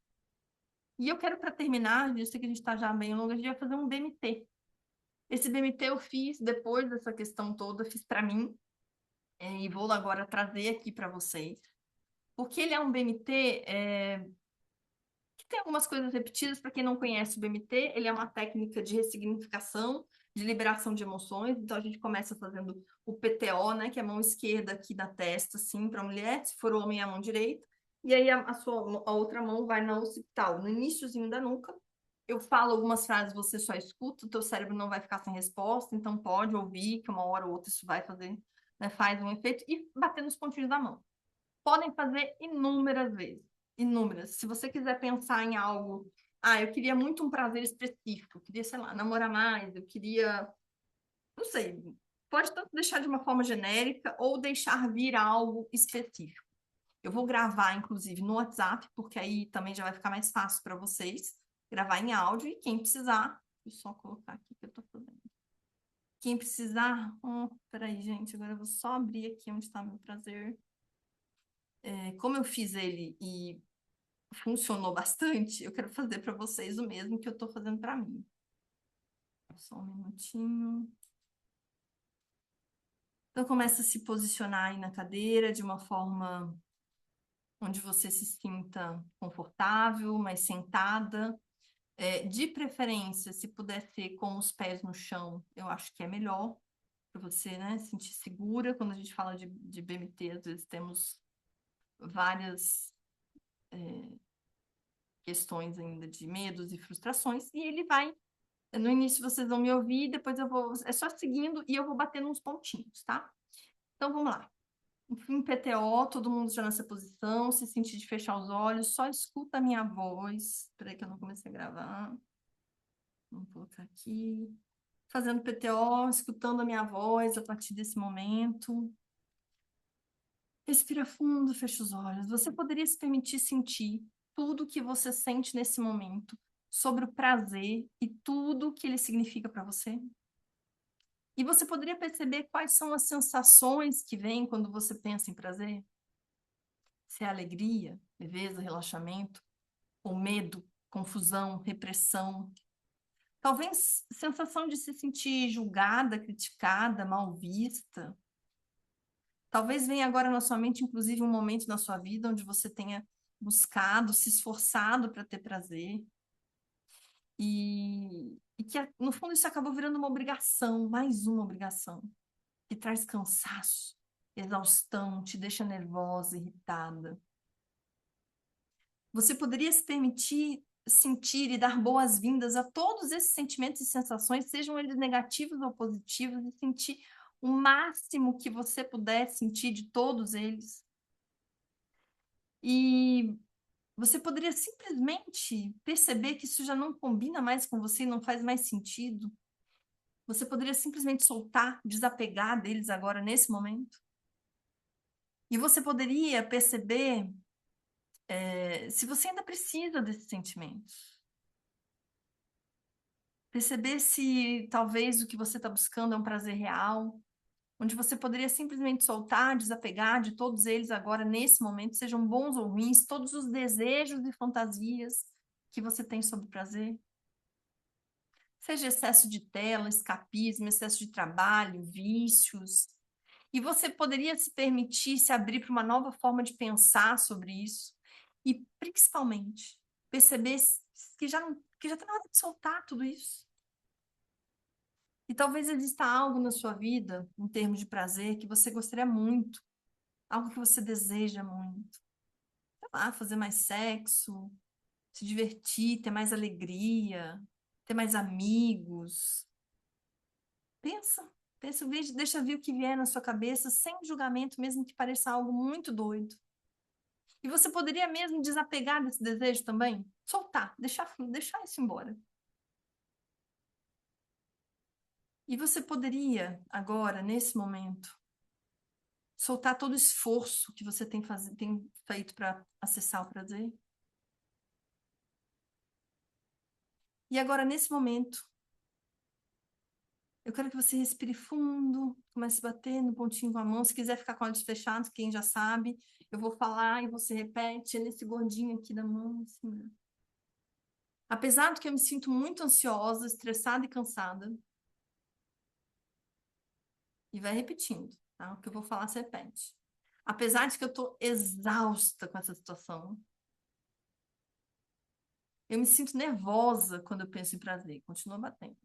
E eu quero, para terminar, eu sei que a gente está já bem longo, a gente vai fazer um BMT. Esse BMT eu fiz depois dessa questão toda, fiz para mim, e vou agora trazer aqui para vocês. Porque ele é um BMT que tem algumas coisas repetidas. Para quem não conhece o BMT, ele é uma técnica de ressignificação, de liberação de emoções. Então, a gente começa fazendo o PTO, né, que é a mão esquerda aqui da testa, assim, para a mulher, se for homem, é a mão direita. E aí, a outra mão vai na occipital, no iniciozinho da nuca. Eu falo algumas frases, você só escuta, o teu cérebro não vai ficar sem resposta, então pode ouvir, que uma hora ou outra isso vai fazer, né, faz um efeito, e bater nos pontinhos da mão. Podem fazer inúmeras vezes, inúmeras. Se você quiser pensar em algo, eu queria muito um prazer específico, eu queria, sei lá, namorar mais, eu queria, não sei, pode tanto deixar de uma forma genérica ou deixar vir algo específico. Eu vou gravar, inclusive, no WhatsApp, porque aí também já vai ficar mais fácil para vocês gravar em áudio e quem precisar, deixa eu só colocar aqui que eu tô fazendo. Quem precisar, peraí, gente, agora eu vou só abrir aqui onde está meu prazer. como eu fiz ele e funcionou bastante, eu quero fazer para vocês o mesmo que eu estou fazendo para mim. Só um minutinho. Então, começa a se posicionar aí na cadeira de uma forma onde você se sinta confortável, mas sentada. De preferência, se puder ser com os pés no chão, eu acho que é melhor para você, né, se sentir segura. Quando a gente fala de BMT, às vezes temos várias questões ainda de medos e frustrações, e ele vai. No início vocês vão me ouvir, depois eu vou. É só seguindo e eu vou batendo uns pontinhos, tá? Então vamos lá. Em PTO, todo mundo já nessa posição, se sentir de fechar os olhos, só escuta a minha voz. Espera aí que eu não comecei a gravar. Vamos colocar aqui. Fazendo PTO, escutando a minha voz a partir desse momento. Respira fundo, fecha os olhos. Você poderia se permitir sentir tudo o que você sente nesse momento sobre o prazer e tudo o que ele significa para você? E você poderia perceber quais são as sensações que vêm quando você pensa em prazer? Se é alegria, leveza, relaxamento, ou medo, confusão, repressão. Talvez sensação de se sentir julgada, criticada, mal vista. Talvez venha agora na sua mente, inclusive, um momento na sua vida onde você tenha buscado, se esforçado para ter prazer. E que, no fundo, isso acabou virando uma obrigação, mais uma obrigação, que traz cansaço, exaustão, te deixa nervosa, irritada. Você poderia se permitir sentir e dar boas-vindas a todos esses sentimentos e sensações, sejam eles negativos ou positivos, e sentir o máximo que você puder sentir de todos eles. E você poderia simplesmente perceber que isso já não combina mais com você e não faz mais sentido. Você poderia simplesmente soltar, desapegar deles agora, nesse momento. E você poderia perceber se você ainda precisa desses sentimentos. Perceber se talvez o que você está buscando é um prazer real, onde você poderia simplesmente soltar, desapegar de todos eles agora, nesse momento, sejam bons ou ruins, todos os desejos e fantasias que você tem sobre prazer. Seja excesso de tela, escapismo, excesso de trabalho, vícios. E você poderia se permitir se abrir para uma nova forma de pensar sobre isso. E, principalmente, perceber que já está na hora de soltar tudo isso. E talvez exista algo na sua vida, em termos de prazer, que você gostaria muito, algo que você deseja muito. Sei lá, fazer mais sexo, se divertir, ter mais alegria, ter mais amigos. Pensa, deixa vir o que vier na sua cabeça, sem julgamento, mesmo que pareça algo muito doido. E você poderia mesmo desapegar desse desejo também? Soltar, deixar isso embora. E você poderia, agora, nesse momento, soltar todo o esforço que você tem feito para acessar o prazer. E agora, nesse momento, eu quero que você respire fundo, comece a bater no pontinho com a mão. Se quiser ficar com olhos fechados, quem já sabe, eu vou falar e você repete nesse gordinho aqui da mão. Assim. Apesar de que eu me sinto muito ansiosa, estressada e cansada, e vai repetindo, tá? O que eu vou falar, você repete. Apesar de que eu estou exausta com essa situação, eu me sinto nervosa quando eu penso em prazer. Continua batendo.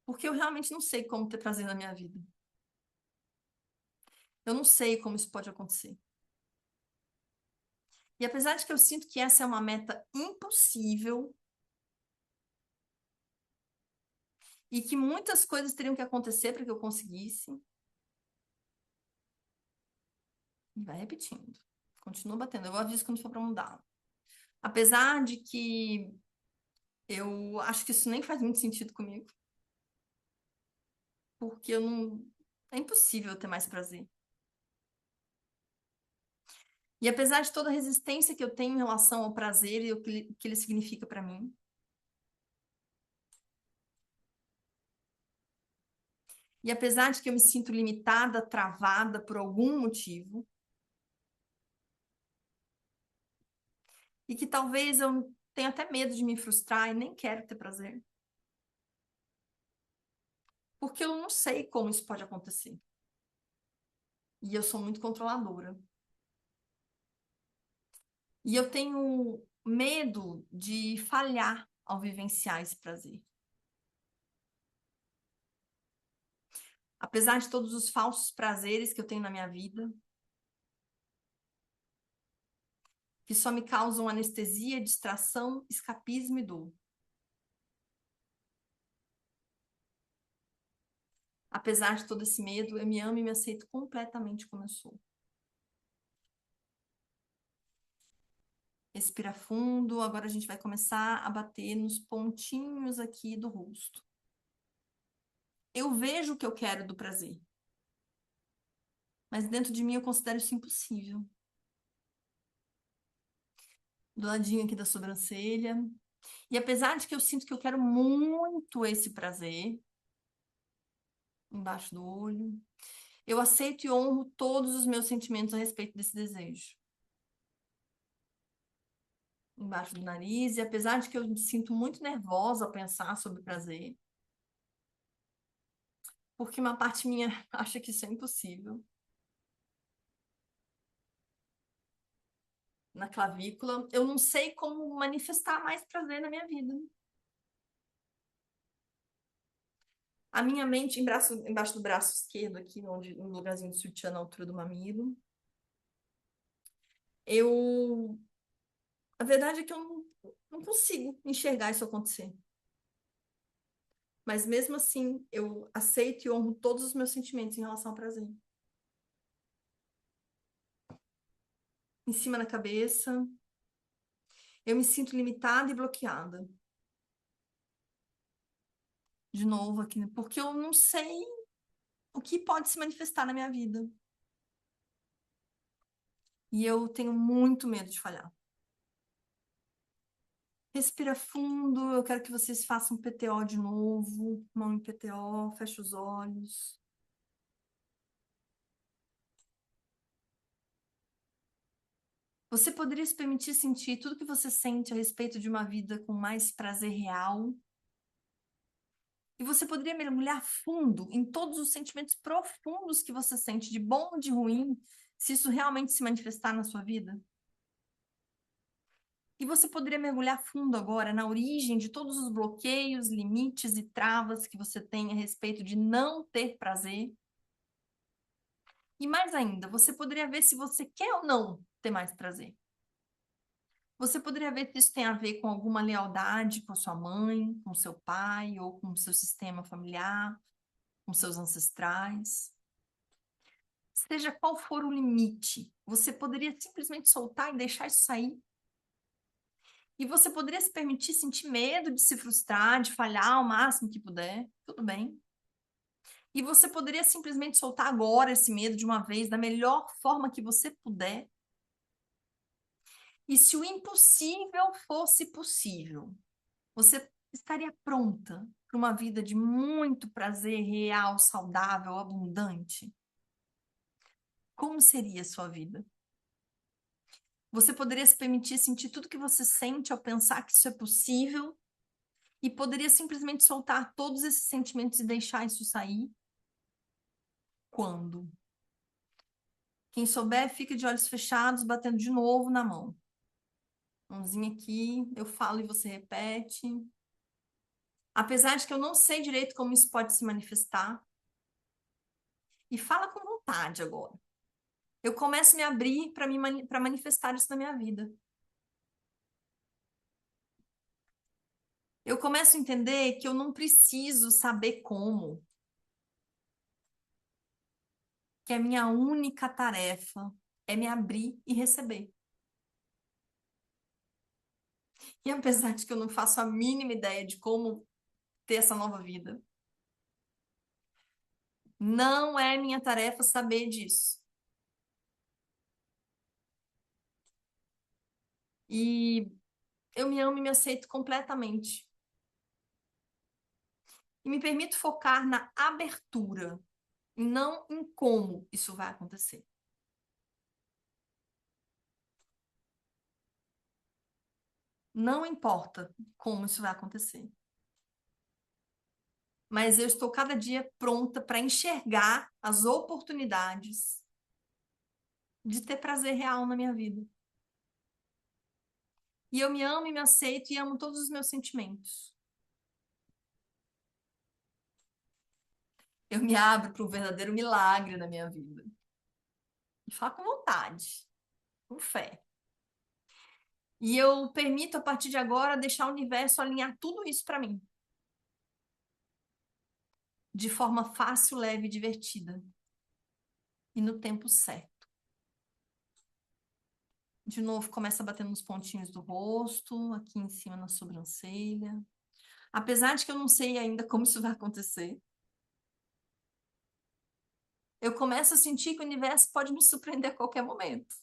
Porque eu realmente não sei como ter prazer na minha vida. Eu não sei como isso pode acontecer. E apesar de que eu sinto que essa é uma meta impossível e que muitas coisas teriam que acontecer para que eu conseguisse, vai repetindo. Continua batendo. Eu aviso quando for para mudar. Apesar de que eu acho que isso nem faz muito sentido comigo. Porque eu não. É impossível ter mais prazer. E apesar de toda a resistência que eu tenho em relação ao prazer e o que ele significa para mim, e apesar de que eu me sinto limitada, travada por algum motivo, e que talvez eu tenha até medo de me frustrar e nem quero ter prazer. Porque eu não sei como isso pode acontecer. E eu sou muito controladora. E eu tenho medo de falhar ao vivenciar esse prazer. Apesar de todos os falsos prazeres que eu tenho na minha vida, que só me causam anestesia, distração, escapismo e dor. Apesar de todo esse medo, eu me amo e me aceito completamente como eu sou. Respira fundo, agora a gente vai começar a bater nos pontinhos aqui do rosto. Eu vejo o que eu quero do prazer. Mas dentro de mim eu considero isso impossível. Do ladinho aqui da sobrancelha. E apesar de que eu sinto que eu quero muito esse prazer, embaixo do olho, eu aceito e honro todos os meus sentimentos a respeito desse desejo. Embaixo do nariz, e apesar de que eu me sinto muito nervosa ao pensar sobre prazer, porque uma parte minha acha que isso é impossível. Na clavícula, eu não sei como manifestar mais prazer na minha vida. A minha mente embaixo do braço esquerdo, aqui, onde, no lugarzinho do sutiã na altura do mamilo. A verdade é que eu não consigo enxergar isso acontecer. Mas mesmo assim, eu aceito e honro todos os meus sentimentos em relação ao prazer. Em cima da cabeça, eu me sinto limitada e bloqueada. De novo aqui, né? Porque eu não sei o que pode se manifestar na minha vida. E eu tenho muito medo de falhar. Respira fundo, eu quero que vocês façam PTO de novo. Mão em PTO, fecha os olhos. Você poderia se permitir sentir tudo que você sente a respeito de uma vida com mais prazer real? E você poderia mergulhar fundo em todos os sentimentos profundos que você sente, de bom ou de ruim, se isso realmente se manifestar na sua vida? E você poderia mergulhar fundo agora na origem de todos os bloqueios, limites e travas que você tem a respeito de não ter prazer? E mais ainda, você poderia ver se você quer ou não ter mais prazer. Você poderia ver se isso tem a ver com alguma lealdade com a sua mãe, com seu pai, ou com o seu sistema familiar, com seus ancestrais. Seja qual for o limite, você poderia simplesmente soltar e deixar isso sair. E você poderia se permitir sentir medo de se frustrar, de falhar ao máximo que puder, tudo bem. E você poderia simplesmente soltar agora esse medo de uma vez, da melhor forma que você puder. E se o impossível fosse possível, você estaria pronta para uma vida de muito prazer real, saudável, abundante? Como seria a sua vida? Você poderia se permitir sentir tudo que você sente ao pensar que isso é possível e poderia simplesmente soltar todos esses sentimentos e deixar isso sair? Quando? Quem souber, fica de olhos fechados, batendo de novo na mão. Mãozinha aqui, eu falo e você repete. Apesar de que eu não sei direito como isso pode se manifestar. E fala com vontade agora. Eu começo a me abrir para manifestar isso na minha vida. Eu começo a entender que eu não preciso saber como. Que a minha única tarefa é me abrir e receber. E apesar de que eu não faço a mínima ideia de como ter essa nova vida, não é minha tarefa saber disso. E eu me amo e me aceito completamente. E me permito focar na abertura, e não em como isso vai acontecer. Não importa como isso vai acontecer. Mas eu estou cada dia pronta para enxergar as oportunidades de ter prazer real na minha vida. E eu me amo e me aceito e amo todos os meus sentimentos. Eu me abro para um verdadeiro milagre na minha vida. E falo com vontade, com fé. E eu permito, a partir de agora, deixar o universo alinhar tudo isso para mim. De forma fácil, leve e divertida. E no tempo certo. De novo, começa batendo nos pontinhos do rosto, aqui em cima na sobrancelha. Apesar de que eu não sei ainda como isso vai acontecer, eu começo a sentir que o universo pode me surpreender a qualquer momento.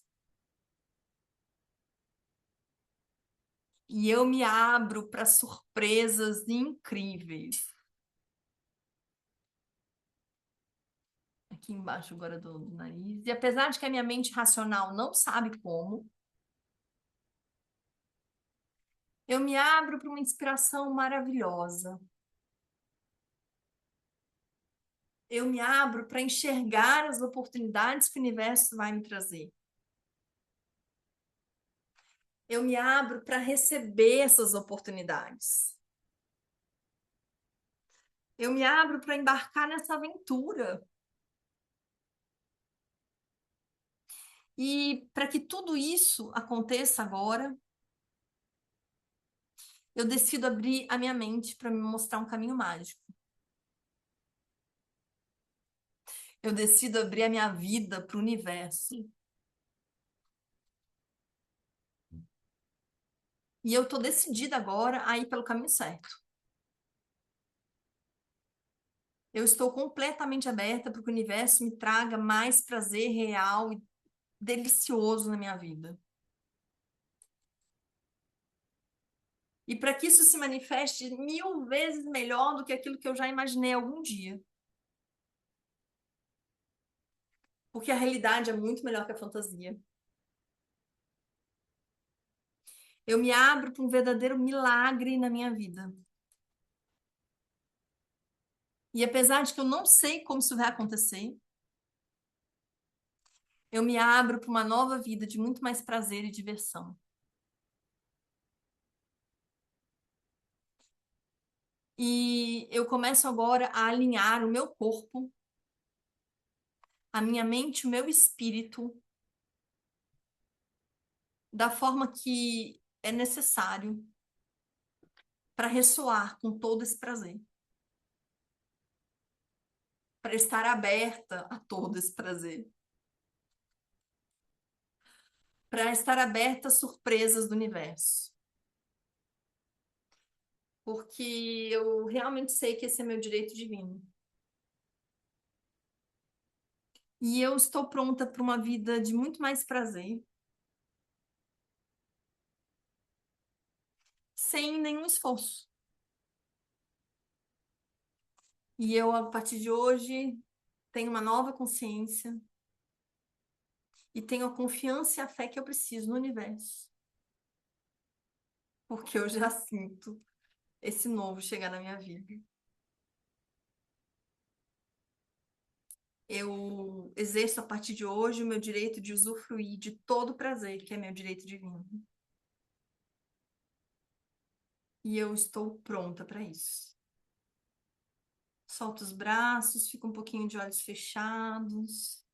E eu me abro para surpresas incríveis. Aqui embaixo agora do nariz. E apesar de que a minha mente racional não sabe como, eu me abro para uma inspiração maravilhosa. Eu me abro para enxergar as oportunidades que o universo vai me trazer. Eu me abro para receber essas oportunidades. Eu me abro para embarcar nessa aventura. E para que tudo isso aconteça agora, eu decido abrir a minha mente para me mostrar um caminho mágico. Eu decido abrir a minha vida para o universo. E eu estou decidida agora a ir pelo caminho certo. Eu estou completamente aberta para que o universo me traga mais prazer real e delicioso na minha vida. E para que isso se manifeste 1000 vezes melhor do que aquilo que eu já imaginei algum dia. Porque a realidade é muito melhor que a fantasia. Eu me abro para um verdadeiro milagre na minha vida. E apesar de que eu não sei como isso vai acontecer, eu me abro para uma nova vida de muito mais prazer e diversão. E eu começo agora a alinhar o meu corpo, a minha mente, o meu espírito, da forma que é necessário para ressoar com todo esse prazer. Para estar aberta a todo esse prazer. Para estar aberta às surpresas do universo. Porque eu realmente sei que esse é meu direito divino. E eu estou pronta para uma vida de muito mais prazer, sem nenhum esforço. E eu, a partir de hoje, tenho uma nova consciência e tenho a confiança e a fé que eu preciso no universo. Porque eu já sinto esse novo chegar na minha vida. Eu exerço a partir de hoje o meu direito de usufruir de todo o prazer que é meu direito divino. E eu estou pronta para isso. Solta os braços, fica um pouquinho de olhos fechados.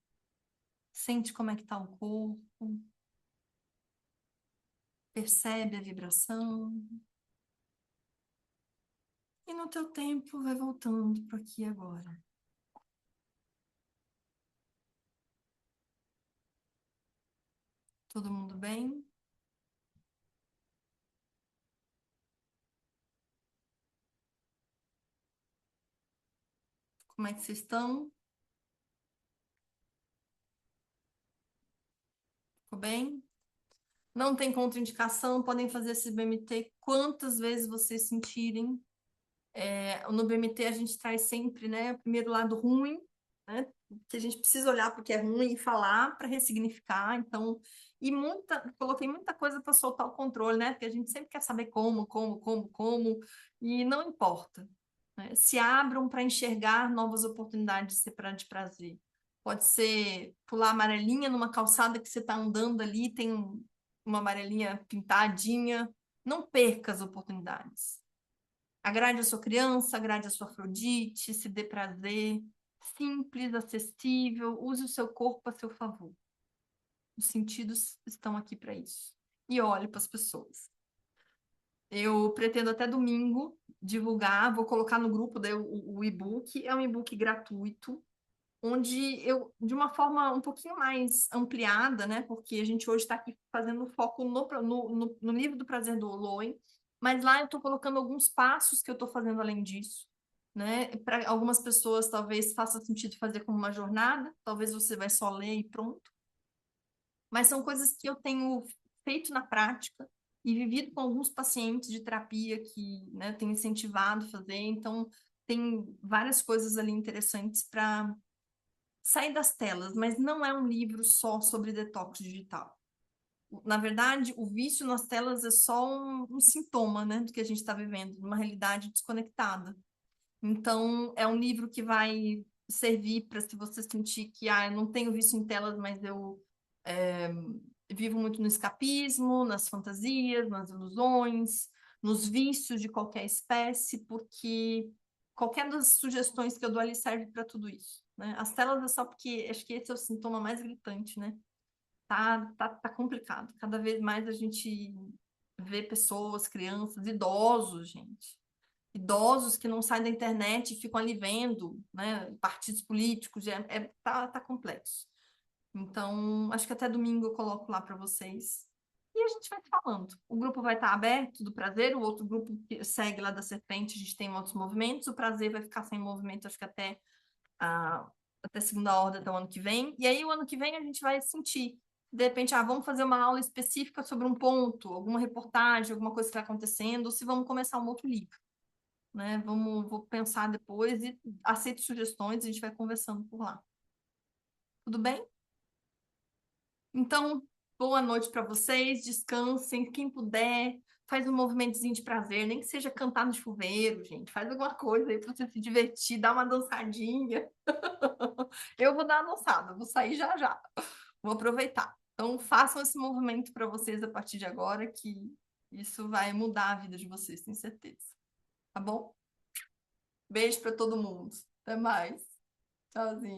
Sente como é que está o corpo. Percebe a vibração. E no teu tempo vai voltando para aqui agora. Todo mundo bem? Como é que vocês estão? Ficou bem? Não tem contraindicação, podem fazer esse BMT quantas vezes vocês sentirem. No BMT a gente traz sempre, né, o primeiro lado ruim, né? Que a gente precisa olhar para o que é ruim e falar para ressignificar. Então, coloquei muita coisa para soltar o controle, né? Porque a gente sempre quer saber como, e não importa, né? Se abram para enxergar novas oportunidades de prazer. Pode ser pular amarelinha numa calçada que você está andando ali, tem uma amarelinha pintadinha. Não perca as oportunidades. Agrade a sua criança, agrade a sua Afrodite, se dê prazer. Simples, acessível, use o seu corpo a seu favor. Os sentidos estão aqui para isso. E olhe para as pessoas. Eu pretendo até domingo divulgar, vou colocar no grupo o e-book. É um e-book gratuito, onde eu, de uma forma um pouquinho mais ampliada, né? Porque a gente hoje está aqui fazendo foco no livro do Prazer do Oloy, mas lá eu estou colocando alguns passos que eu estou fazendo além disso, né? Para algumas pessoas talvez faça sentido fazer como uma jornada, talvez você vai só ler e pronto, mas são coisas que eu tenho feito na prática e vivido com alguns pacientes de terapia que, né, tenho incentivado a fazer, então tem várias coisas ali interessantes para sair das telas, mas não é um livro só sobre detox digital. Na verdade, o vício nas telas é só um sintoma, né, do que a gente está vivendo, uma realidade desconectada. Então, é um livro que vai servir para se você sentir que, eu não tenho vício em telas, mas eu vivo muito no escapismo, nas fantasias, nas ilusões, nos vícios de qualquer espécie, porque qualquer das sugestões que eu dou ali serve para tudo isso, né? As telas é só porque acho que esse é o sintoma mais gritante, né? Tá complicado. Cada vez mais a gente vê pessoas, crianças, idosos, gente. Idosos que não saem da internet e ficam ali vendo, né? Partidos políticos, tá complexo. Então, acho que até domingo eu coloco lá para vocês. E a gente vai falando. O grupo vai estar aberto do prazer, o outro grupo que segue lá da serpente, a gente tem outros movimentos. O prazer vai ficar sem movimento, acho que até segunda ordem do ano que vem. E aí, o ano que vem, a gente vai sentir. De repente, vamos fazer uma aula específica sobre um ponto, alguma reportagem, alguma coisa que está acontecendo, ou se vamos começar um outro livro, né? Vou pensar depois e aceito sugestões, a gente vai conversando por lá. Tudo bem? Então, boa noite para vocês, descansem, quem puder, faz um movimentozinho de prazer, nem que seja cantar no chuveiro, gente, faz alguma coisa aí para você se divertir, dá uma dançadinha. Eu vou dar uma dançada, vou sair já já, vou aproveitar. Então, façam esse movimento para vocês a partir de agora, que isso vai mudar a vida de vocês, tenho certeza. Tá bom? Beijo para todo mundo. Até mais. Tchauzinho.